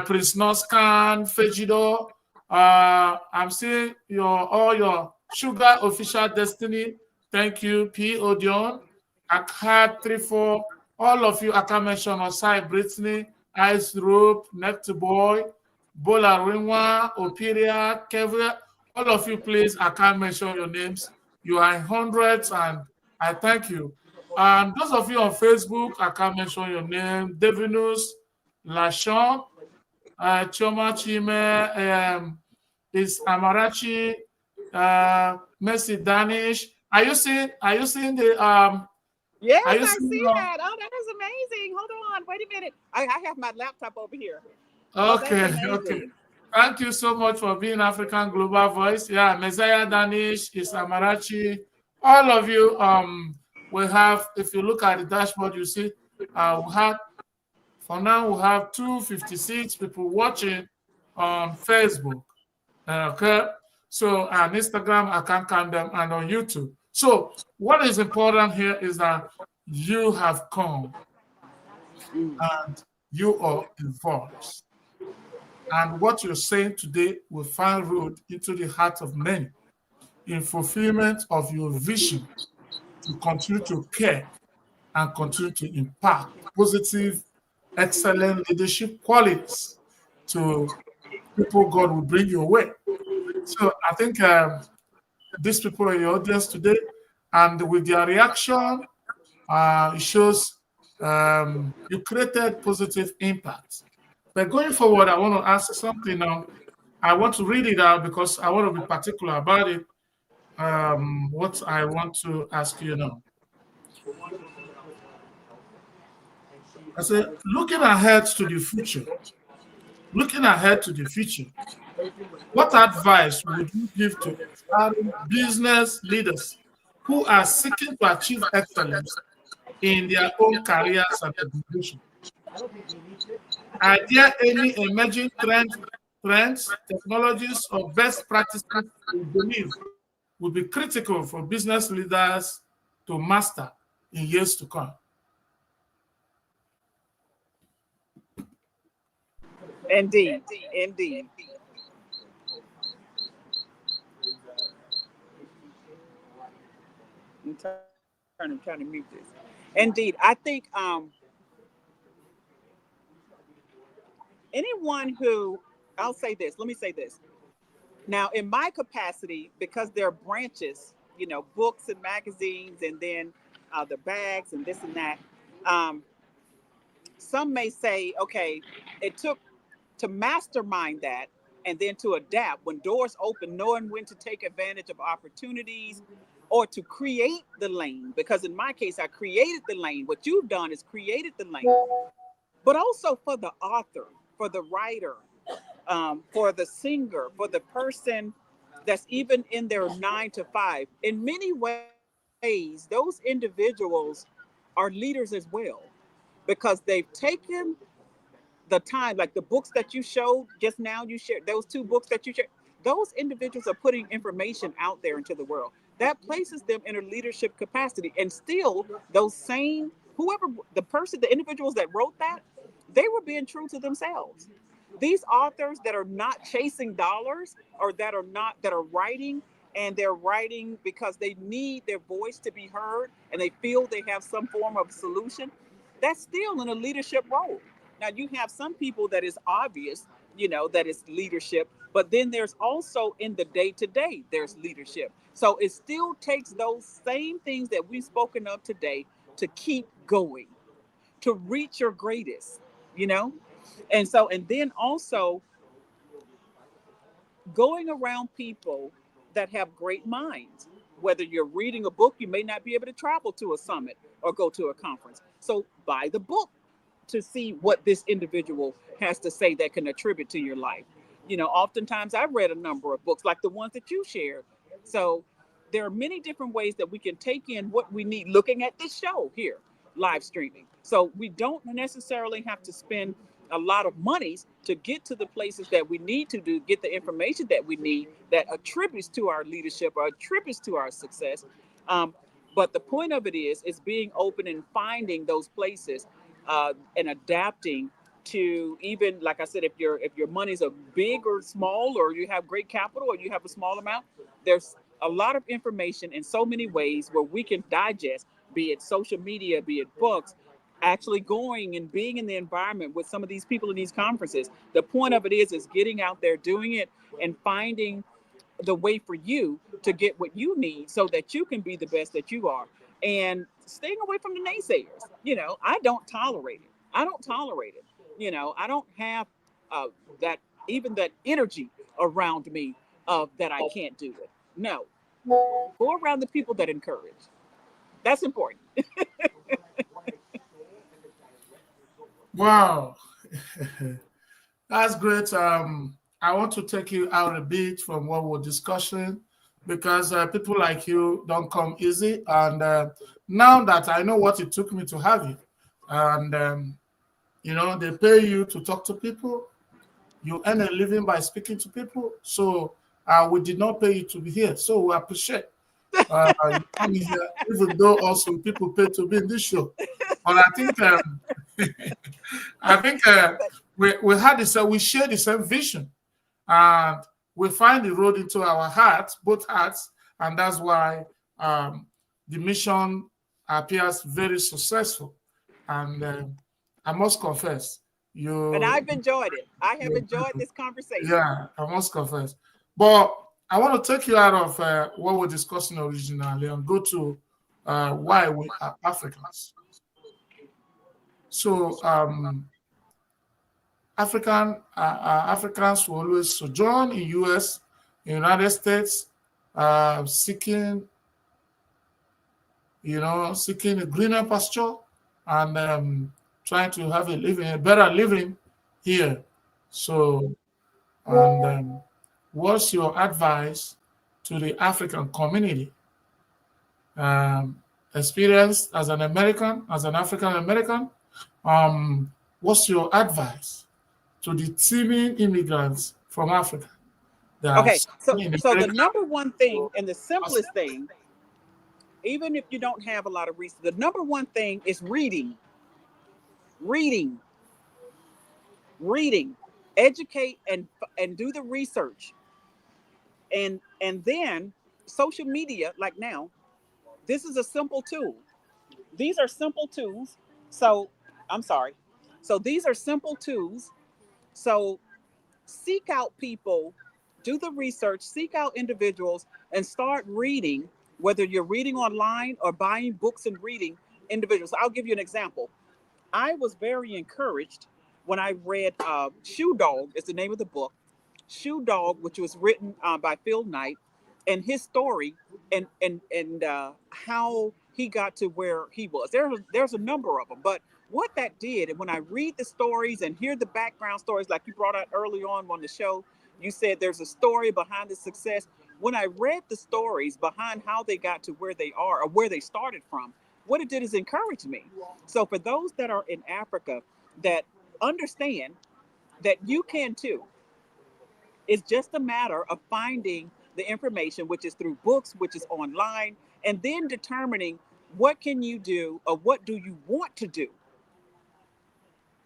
Prince Noscan, Fejido. I'm seeing all your Sugar Official Destiny. Thank you, P. Odion, Akad 34. All of you, I can mention Osai Brittany, Ice Rope, Neck to Boy, Bola Rinwa, Opiria, Kevin. All of you, please, I can't mention your names. You are in hundreds, and I thank you. And those of you on Facebook, I can't mention your name. Devinus, Lashon, Choma Chime, is Amarachi, Mercy Danish. Are you seeing the Yes, are you I seeing see that. Oh, that is amazing. Hold on. Wait a minute. I have my laptop over here. Oh, that's okay, okay. amazing. Thank you so much for being African Global Voice. Yeah, Messiah Danish, is Amarachi. All of you, we have, if you look at the dashboard, you see we have, for now, we have 256 people watching on Facebook. Okay. So on Instagram, I can count them, and on YouTube. So what is important here is that you have come and you are involved. And what you're saying today will find road into the heart of many in fulfillment of your vision to continue to care and continue to impact positive, excellent leadership qualities to people God will bring your way. So I think these people are your audience today, and with their reaction, it shows you created positive impact. But going forward, I want to ask something now. I want to read it out because I want to be particular about it. What I want to ask you now. I say, looking ahead to the future, what advice would you give to aspiring business leaders who are seeking to achieve excellence in their own careers and organization? Are there any emerging trends, technologies, or best practices you believe would be critical for business leaders to master in years to come? Indeed. Indeed. I'm trying to mute this. Indeed. I think anyone who, I'll say this, let me say this. Now, in my capacity, because there are branches, books and magazines, and then the bags and this and that, um, some may say, okay, it took to mastermind that and then to adapt when doors open, knowing when to take advantage of opportunities or to create the lane. Because in my case, I created the lane. What you've done is created the lane, but also for the author, for the writer, for the singer, for the person that's even in their 9 to 5. In many ways, those individuals are leaders as well because they've taken the time, like the books that you showed just now, you shared those 2 books that you shared. Those individuals are putting information out there into the world that places them in a leadership capacity. And still, those same, whoever the person, the individuals that wrote that, they were being true to themselves. These authors that are not chasing dollars, or that are writing, and they're writing because they need their voice to be heard and they feel they have some form of solution, that's still in a leadership role. Now you have some people that is obvious, that is leadership, but then there's also in the day to day, there's leadership. So it still takes those same things that we've spoken of today to keep going, to reach your greatest, you know? And then also going around people that have great minds. Whether you're reading a book, you may not be able to travel to a summit or go to a conference. So buy the book to see what this individual has to say that can attribute to your life. Oftentimes I've read a number of books like the ones that you shared. So there are many different ways that we can take in what we need looking at this show here, live streaming. So we don't necessarily have to spend a lot of monies to get to the places that we need to do, get the information that we need that attributes to our leadership or attributes to our success. Um, but the point of it is being open and finding those places, and adapting to, even like I said, if your money's a big or small, or you have great capital or you have a small amount, there's a lot of information in so many ways where we can digest, be it social media, be it books, actually going and being in the environment with some of these people in these conferences. The point of it is getting out there, doing it, and finding the way for you to get what you need so that you can be the best that you are, and staying away from the naysayers. I don't tolerate it. I don't tolerate it. I don't have that, even that energy around me of that I can't do it. No, go around the people that encourage. That's important. Wow. That's great. I want to take you out a bit from what we're discussing, because people like you don't come easy. And now that I know what it took me to have you, and they pay you to talk to people, you earn a living by speaking to people. So we did not pay you to be here. So we appreciate you coming here, even though also people pay to be in this show. But I think I think we had this. We share the same vision, and we find the road into our hearts, both hearts, and that's why the mission appears very successful. And I must confess, And you, I've enjoyed it. I have you, enjoyed this conversation. yeah, I must confess. But I want to take you out of what we're discussing originally and go to why we are Africans. So, Africans will always sojourn in U.S., United States, seeking, seeking a greener pasture, and trying to have a better living here. So, and what's your advice to the African community? Experience as an American, as an African American, what's your advice to the teeming immigrants from Africa that are Okay, so in so the America? number one thing and the simplest thing, even if you don't have a lot of research, the number one thing is reading, reading, reading, educate and do the research, and then social media. Like now, this is a simple tool. These are simple tools. So I'm sorry. So these are simple tools. So seek out people, do the research, seek out individuals, and start reading, whether you're reading online or buying books and reading individuals. I'll give you an example. I was very encouraged when I read Shoe Dog, is the name of the book. Shoe Dog, which was written by Phil Knight, and his story, and how he got to where he was. There's a number of them, but what that did, and when I read the stories and hear the background stories, like you brought out early on the show, you said there's a story behind the success. When I read the stories behind how they got to where they are or where they started from, what it did is encourage me. So for those that are in Africa that understand that you can too, it's just a matter of finding the information, which is through books, which is online, and then determining what can you do or what do you want to do.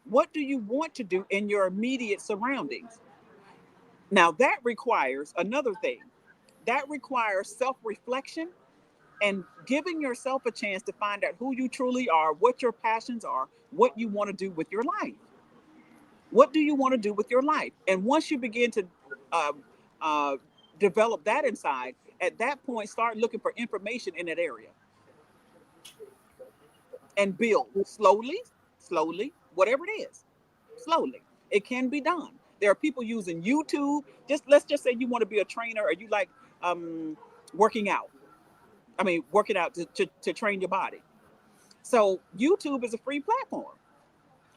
What do you want to do in your immediate surroundings? Now, that requires another thing. That requires self-reflection and giving yourself a chance to find out who you truly are, what your passions are, what you want to do with your life. What do you want to do with your life? And once you begin to uh, uh, develop that inside, at that point, start looking for information in that area and build slowly, slowly, whatever it is, slowly. It can be done. There are people using YouTube. Just let's just say you want to be a trainer or you like um, working out. I mean, working out to train your body. So YouTube is a free platform.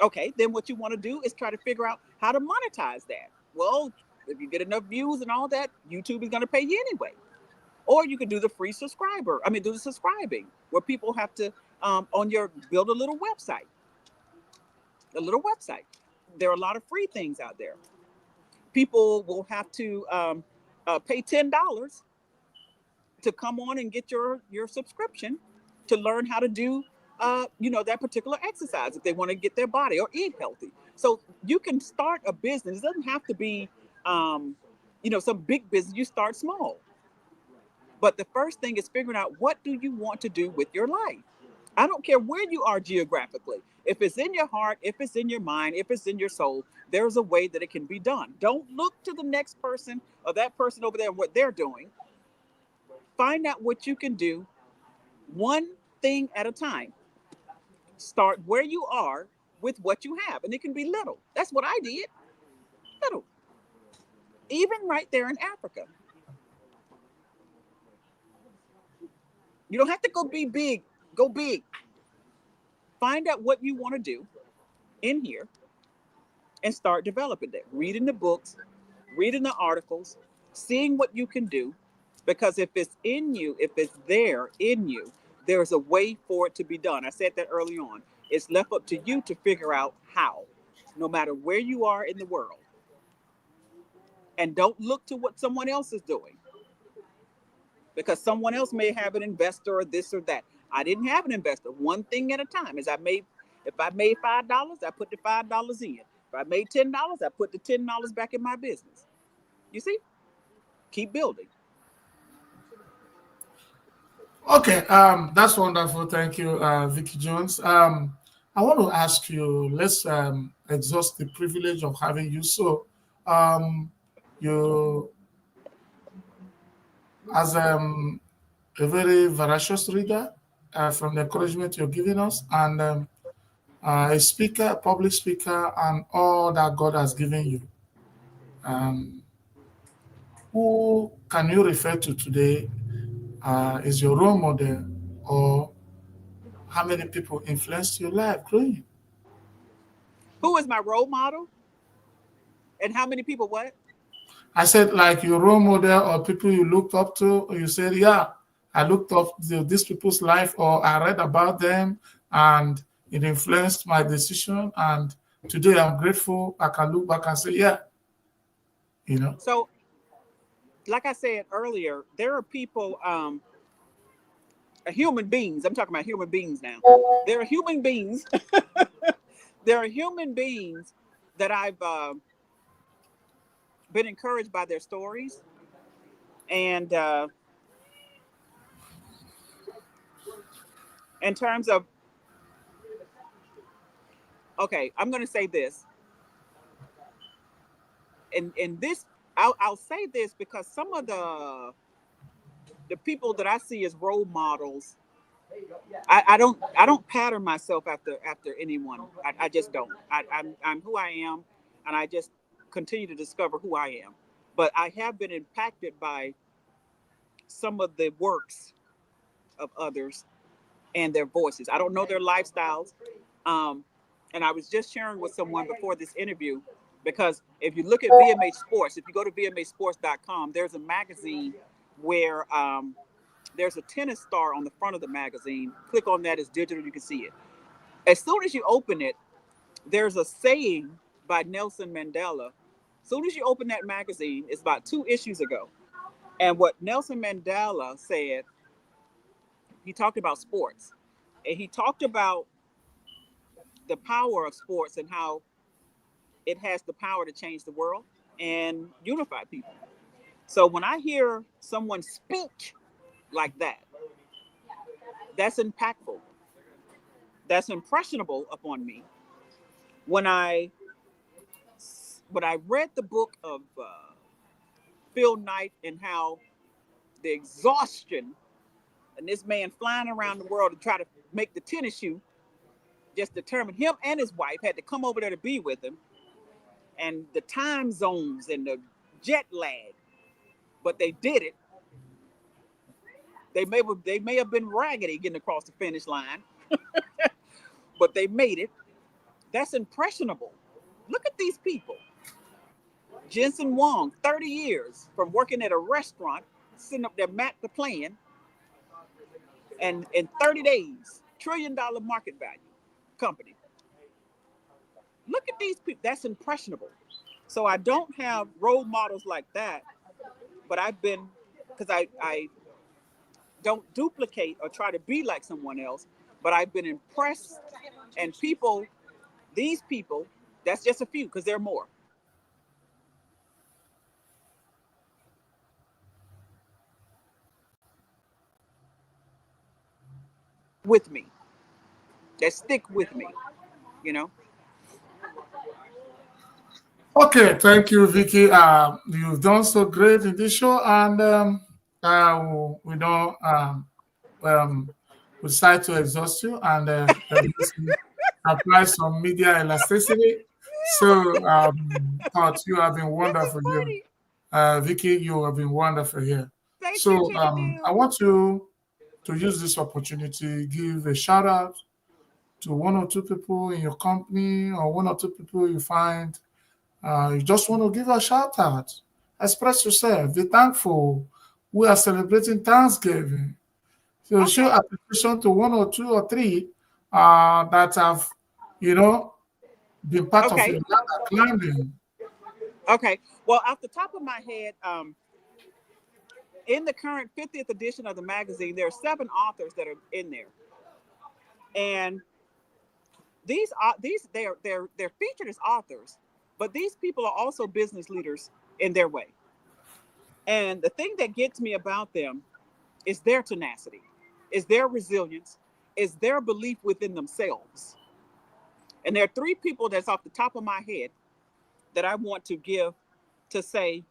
Okay, then what you want to do is try to figure out how to monetize that. Well, if you get enough views and all that, YouTube is going to pay you anyway. Or you can do the free subscriber. I mean, do the subscribing where people have to on your build a little website. A little website. There are a lot of free things out there. People will have to pay $10 to come on and get your subscription to learn how to do that particular exercise if they want to get their body or eat healthy. So you can start a business. It doesn't have to be some big business. You start small. But the first thing is figuring out what do you want to do with your life. I don't care where you are geographically. If it's in your heart, if it's in your mind, if it's in your soul, there's a way that it can be done. Don't look to the next person or that person over there and what they're doing. Find out what you can do one thing at a time. Start where you are with what you have. And it can be little. That's what I did. Little. Even right there in Africa. You don't have to go be big. Go big. Find out what you want to do in here and start developing it. Reading the books, reading the articles, seeing what you can do. Because if it's in you, if it's there in you, there's a way for it to be done. I said that early on. It's left up to you to figure out how, no matter where you are in the world. And don't look to what someone else is doing because someone else may have an investor or this or that. I didn't have an investor. One thing at a time. If I made $5, I put the $5 in. If I made $10, I put the $10 back in my business. You see? Keep building. Okay, that's wonderful. Thank you, Vicky Jones. I want to ask you, let's exhaust the privilege of having you. So, you, as a very voracious reader, from the encouragement you're giving us, and a speaker, public speaker, and all that God has given you, um, who can you refer to today is your role model, or how many people influenced your life growing? Who is my role model? And how many people what? I said, like your role model or people you looked up to, or you said, yeah, I looked up to these people's life, or I read about them and it influenced my decision. And today I'm grateful. I can look back and say, yeah, you know. So, like I said earlier, there are people, human beings. I'm talking about human beings now. There are human beings. There are human beings that I've been encouraged by their stories. And in terms of, okay, I'm going to say this. And this, I'll say this because some of the people that I see as role models, I don't pattern myself after anyone. I just don't. I'm who I am, and I just continue to discover who I am. But I have been impacted by some of the works of others and their voices. I don't know their lifestyles. Um, and I was just sharing with someone before this interview because if you look at VMA Sports, if you go to VMAsports.com, there's a magazine where there's a tennis star on the front of the magazine. Click on that, it's digital, you can see it. As soon as you open it, there's a saying by Nelson Mandela. As soon as you open that magazine, it's about 2 issues ago. And what Nelson Mandela said, he talked about sports. And he talked about the power of sports and how it has the power to change the world and unify people. So when I hear someone speak like that, that's impactful. That's impressionable upon me. When I read the book of Phil Knight and how the exhaustion and this man flying around the world to try to make the tennis shoe just determined him and his wife had to come over there to be with him, and the time zones and the jet lag, but they did it. They may have been raggedy getting across the finish line, but they made it. That's impressionable. Look at these people. Jensen Wong, 30 years from working at a restaurant, sitting up there mat to playing, and in 30 days, $1 trillion market value company. Look at these people. That's impressionable. So I don't have role models like that, but I've been, because I don't duplicate or try to be like someone else, but I've been impressed. And people, these people, that's just a few, because there are more, with me, that stick with me, you know? Okay, thank you, Vicky. You've done so great in this show, and we don't we decide to exhaust you, and apply some media elasticity. So, but you have been This is wonderful here, funny. Vicky. You have been wonderful here. Thank you, So, I Chinedu. want you to use this opportunity, give a shout out to one or two people in your company, or one or two people you find you just want to give a shout out, express yourself, be thankful. We are celebrating Thanksgiving. So show Okay. appreciation to one or two or three that have, you know, been part of Okay. your ladder climbing. Okay. Well, off the top of my head, in the current 50th edition of the magazine, there are 7 authors that are in there, and they're featured as authors, but these people are also business leaders in their way. And the thing that gets me about them is their tenacity, is their resilience, is their belief within themselves. And there are 3 people that's off the top of my head that I want to give, to say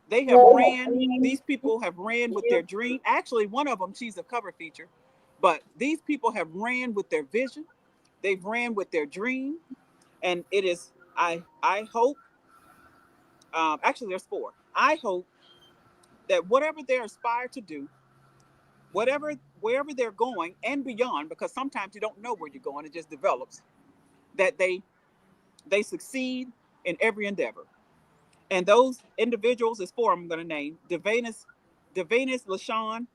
they have ran, these people have ran with their dream. Actually, one of them, she's a cover feature, but these people have ran with their vision. They've ran with their dream. And it is, I hope, actually, there's 4. I hope that whatever they're inspired to do, whatever, wherever they're going and beyond, because sometimes you don't know where you're going, it just develops, that they succeed in every endeavor. And those individuals is 4 I'm going to name. Devanus LaShawn,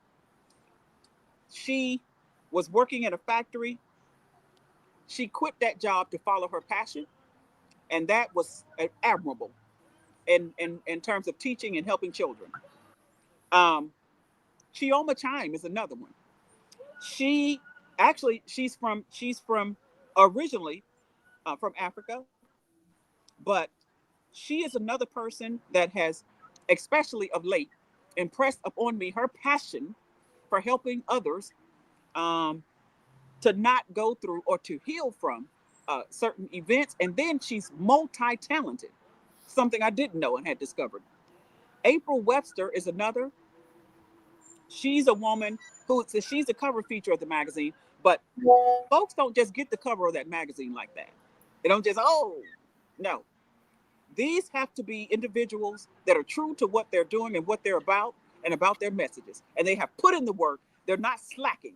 she was working at a factory. She quit that job to follow her passion, and that was admirable in terms of teaching and helping children. Um, Chioma Chime is another one. She actually she's from originally from Africa, but she is another person that has, especially of late, impressed upon me her passion for helping others, um, to not go through or to heal from certain events. And then she's multi-talented, something I didn't know and had discovered. April Webster is another. She's a woman who, so she's the cover feature of the magazine, but folks don't just get the cover of that magazine like that. They don't just, oh, no. These have to be individuals that are true to what they're doing and what they're about and about their messages. And they have put in the work. They're not slacking.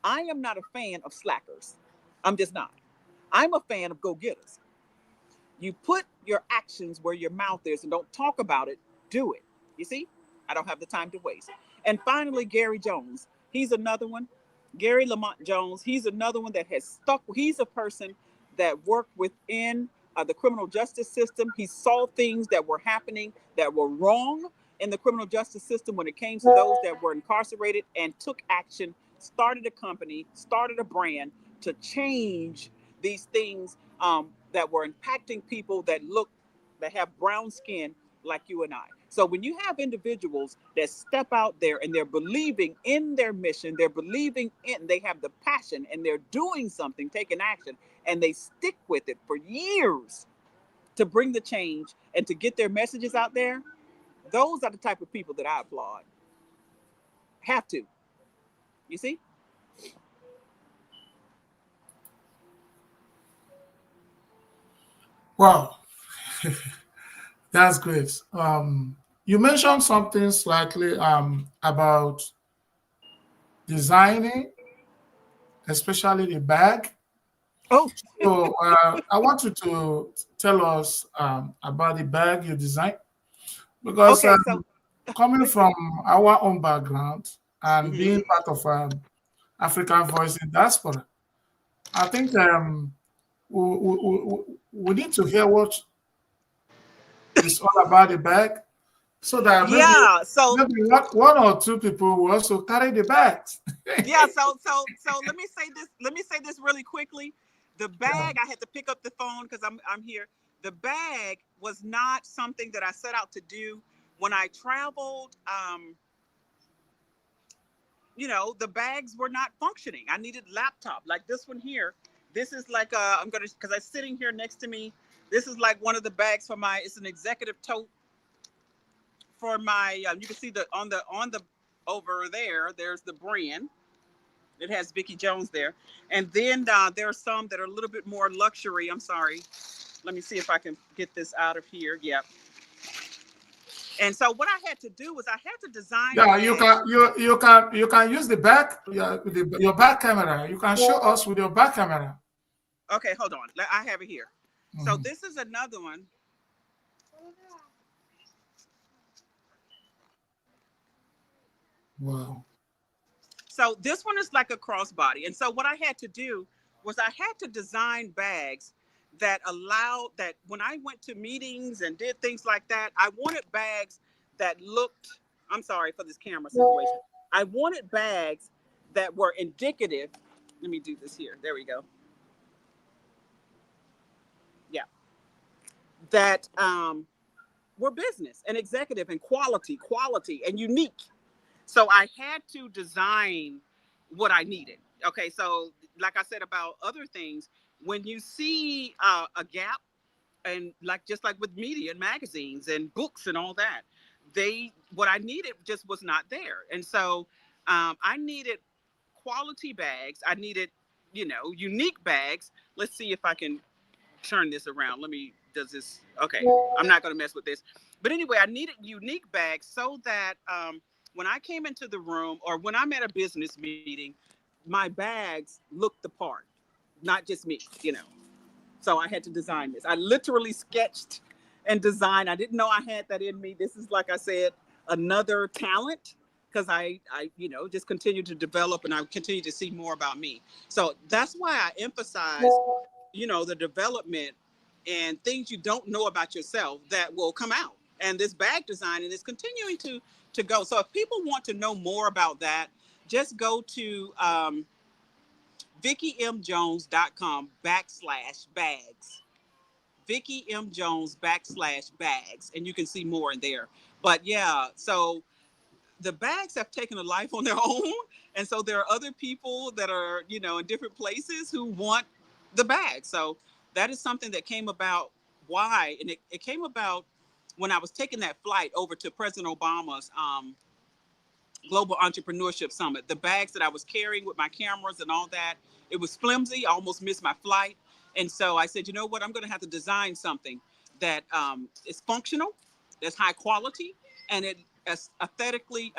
I am not a fan of slackers. I'm just not. I'm a fan of go-getters. You put your actions where your mouth is and don't talk about it, do it. You see? I don't have the time to waste. And finally, Gary Jones. He's another one. Gary Lamont Jones. He's another one that has stuck. He's a person that worked within the criminal justice system. He saw things that were happening that were wrong in the criminal justice system when it came to those that were incarcerated, and took action, started a company, started a brand, to change these things that were impacting people that have brown skin like you and I. So when you have individuals that step out there and they're believing in their mission, they have the passion and they're doing something, taking action, and they stick with it for years to bring the change and to get their messages out there, those are the type of people that I applaud. Have to. You see? Wow, that's great. You mentioned something slightly about designing, especially the bag. Oh, So I want you to tell us about the bag you designed because okay. So, coming from our own background and mhm. being part of African Voice in Diaspora, I think we need to hear what is all about the bag so that Yeah. So, maybe one or two people will also carry the bags. yeah. So let me say this. Let me say this really quickly. The Yeah. bag, I had to pick up the phone because I'm here. The bag was not something that I set out to do when I traveled. The bags were not functioning. I needed laptop like this one here. This is like I'm gonna because I'm sitting here next to me. This is like one of the bags for my. It's an executive tote for my. You can see the over there. There's the brand. It has Vikki Jones there, and then there are some that are a little bit more luxury. I'm sorry. Let me see if I can get this out of here. Yep. And so what I had to do was I had to design Yeah, bags. you can use the back your back camera. You can show us with your back camera. Okay, hold on. I have it here. So Mhm. this is another one. Wow. So this one is like a crossbody. And so what I had to do was I had to design bags that allowed that when I went to meetings and did things like that, I wanted bags that looked, I'm sorry for this camera situation. I wanted bags that were indicative. Let me do this here. There we go. Yeah. That were business and executive and quality and unique. So I had to design what I needed. Okay, so like I said about other things, when you see a gap, and like just like with media and magazines and books and all that, what I needed just was not there, and so I needed quality bags. I needed, unique bags. Let's see if I can turn this around. Does this, okay, I'm not going to mess with this. But anyway, I needed unique bags so that when I came into the room or when I'm at a business meeting, my bags looked the part, not just me. So I had to design this. I literally sketched and designed. I didn't know I had that in me. This is, like I said, another talent because I just continue to develop and I continue to see more about me. So that's why I emphasize the development and things you don't know about yourself that will come out. And this bag design and is continuing to go. So if people want to know more about that, just go to VikkiMJones.com/bags. VikkiMJones/bags, and you can see more in there. But yeah, so the bags have taken a life on their own, and so there are other people that are in different places who want the bag. So that is something that came about. Why? And it came about when I was taking that flight over to President Obama's Global Entrepreneurship Summit. The bags that I was carrying with my cameras and all that, it was flimsy. I almost missed my flight. And so I said, you know what? I'm going to have to design something that is functional, that's high quality, and it is aesthetically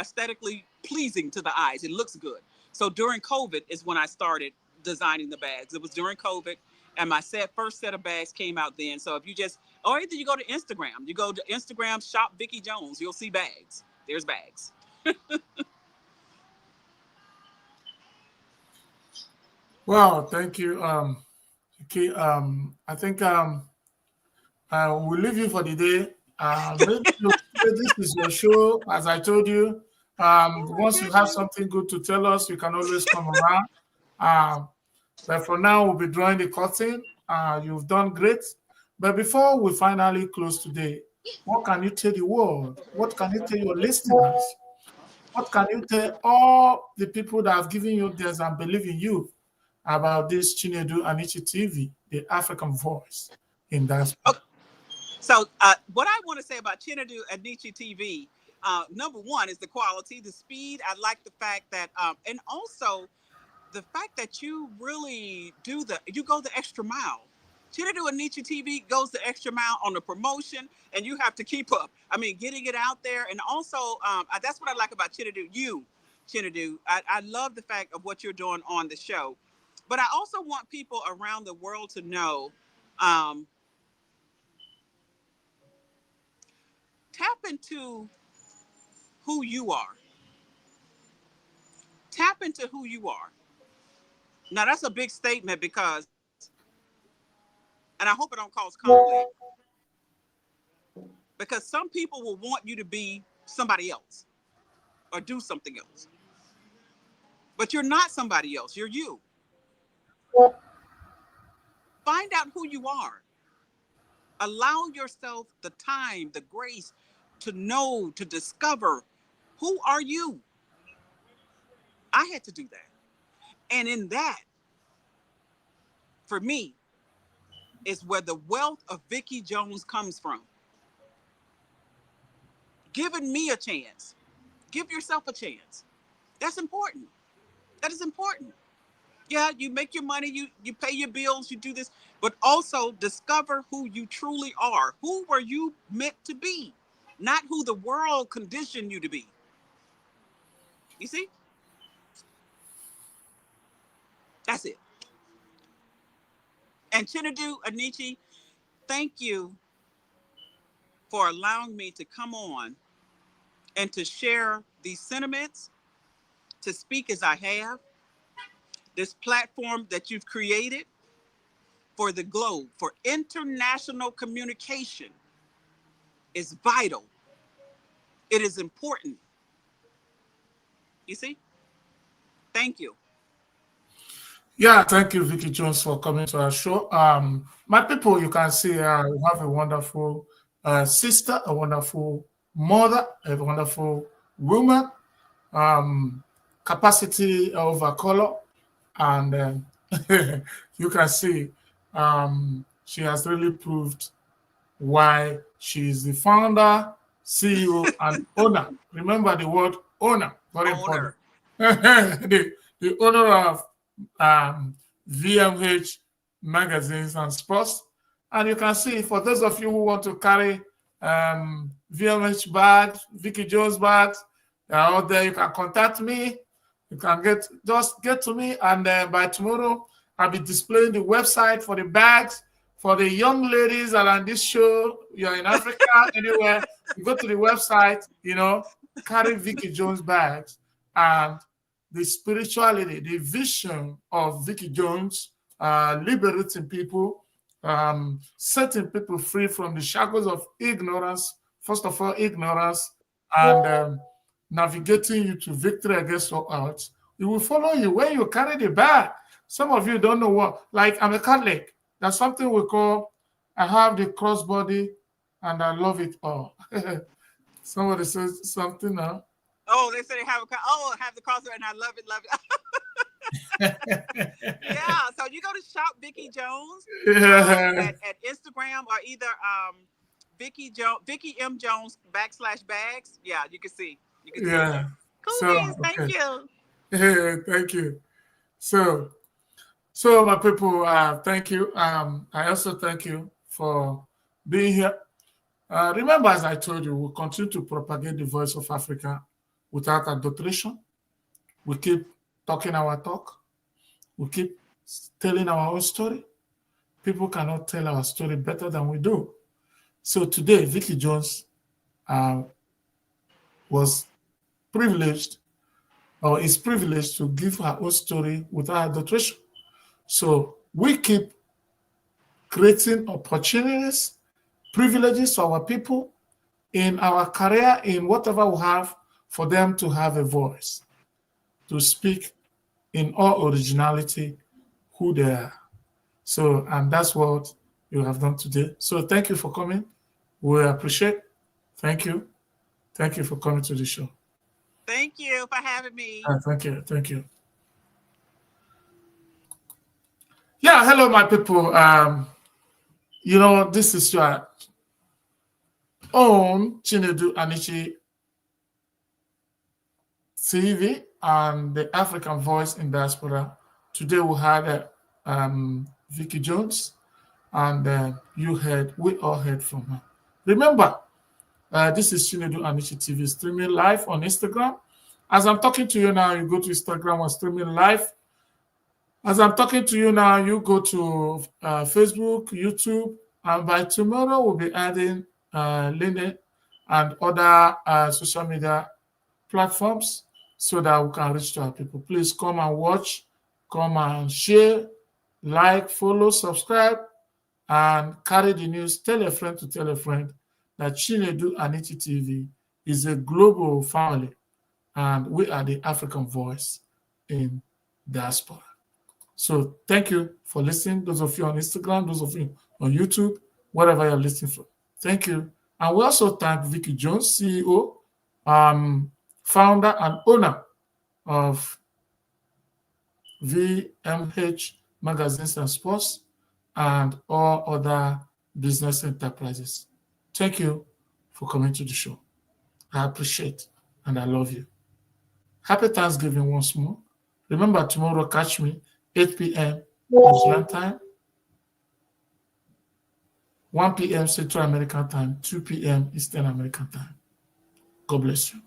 pleasing to the eyes. It looks good. So during COVID is when I started designing the bags. It was during COVID, and my first set of bags came out then. So if or either you go to Instagram, shop Vikki Jones, you'll see bags. There's bags. Wow, thank you. Okay, I think we'll leave you for the day. Maybe this is your show, as I told you. Oh my Once you have goodness. something good to tell us, you can always come around. Um, But for now, we'll be drawing the curtain. You've done great. But before we finally close today, what can you tell the world? What can you tell your listeners? What can you tell all the people that have given you this and believe in you about this Chinedu Anichi TV, the African voice in diaspora? Okay. So what I want to say about Chinedu Anichi TV, number one is the quality, the speed. I like the fact that, and also the fact that you really you go the extra mile. Chinedu Anichi TV goes the extra mile on the promotion, and you have to keep up. I mean, getting it out there, and also that's what I like about Chinedu. Chinedu, I love the fact of what you're doing on the show, but I also want people around the world to know. Tap into who you are. Tap into who you are. Now that's a big statement because, and I hope it don't cause conflict, because some people will want you to be somebody else or do something else. But you're not somebody else, you're you. Find out who you are. Allow yourself the time, the grace to know, to discover who are you. I had to do that. And in that, for me, is where the wealth of Vikki Jones comes from. Giving me a chance. Give yourself a chance. That's important. That is important. Yeah, you make your money, you pay your bills, you do this, but also discover who you truly are. Who were you meant to be? Not who the world conditioned you to be. You see? That's it. And Chinedu Anichi, thank you for allowing me to come on and to share these sentiments, to speak as I have. This platform that you've created for the globe, for international communication, is vital. It is important. You see? Thank you. Yeah, thank you, Vikki Jones, for coming to our show. My people, you can see we have a wonderful sister, a wonderful mother, a wonderful woman, capacity over color, and you can see she has really proved why she is the founder, CEO, and owner. Remember the word owner, very important. The owner of VMH magazines and sports. And you can see, for those of you who want to carry VMH bags, Vikki Jones bags, they're out there. You can contact me. You can just get to me, and by tomorrow I'll be displaying the website for the bags. For the young ladies that are on this show, you're in Africa, anywhere, you go to the website, carry Vikki Jones bags, and the spirituality, the vision of Vikki Jones, liberating people, setting people free from the shackles of ignorance, first of all, ignorance, and navigating you to victory against all odds. It will follow you when you carry the bag. Some of you don't know what, like I'm a Catholic. That's something we call, I have the crossbody and I love it all. Somebody says something now. Oh, they say they have I have the crossover and I love it, love it. Yeah, so you go to shop Vikki Jones at Instagram, or either Vikki M Jones /bags. Yeah, you can see. Yeah. Cool, so, thank you. Thank you. So my people, thank you. I also thank you for being here. Remember, as I told you, we'll continue to propagate the voice of Africa without adulteration. We keep talking our talk. We keep telling our own story. People cannot tell our story better than we do. So today, Vikki Jones was privileged, or is privileged, to give her own story without adulteration. So we keep creating opportunities, privileges for our people in our career, in whatever we have, for them to have a voice, to speak in all originality who they are. So, and that's what you have done today. So thank you for coming. We appreciate. Thank you. Thank you for coming to the show. Thank you for having me. Thank you. Thank you. Yeah, hello, my people. This is your own Chinedu Anichi TV and the African Voice in Diaspora. Today we had Vikki Jones, and we all heard from her. Remember, this is Chinedu Anichi TV streaming live on Instagram. As I'm talking to you now, you go to Instagram and streaming live. As I'm talking to you now, you go to Facebook, YouTube, and by tomorrow we'll be adding LinkedIn and other social media platforms so that we can reach to our people. Please come and watch, come and share, like, follow, subscribe, and carry the news. Tell a friend to tell a friend that Chinedu Anichi TV is a global family, and we are the African voice in diaspora. So thank you for listening. Those of you on Instagram, those of you on YouTube, wherever you're listening from. Thank you. And we also thank Vikki Jones, CEO, founder and owner of VMH Magazines and Sports and all other business enterprises. Thank you for coming to the show. I appreciate and I love you. Happy Thanksgiving once more. Remember, tomorrow, catch me 8 p.m. Nigerian time, 1 p.m. Central American time, 2 p.m. Eastern American time. God bless you.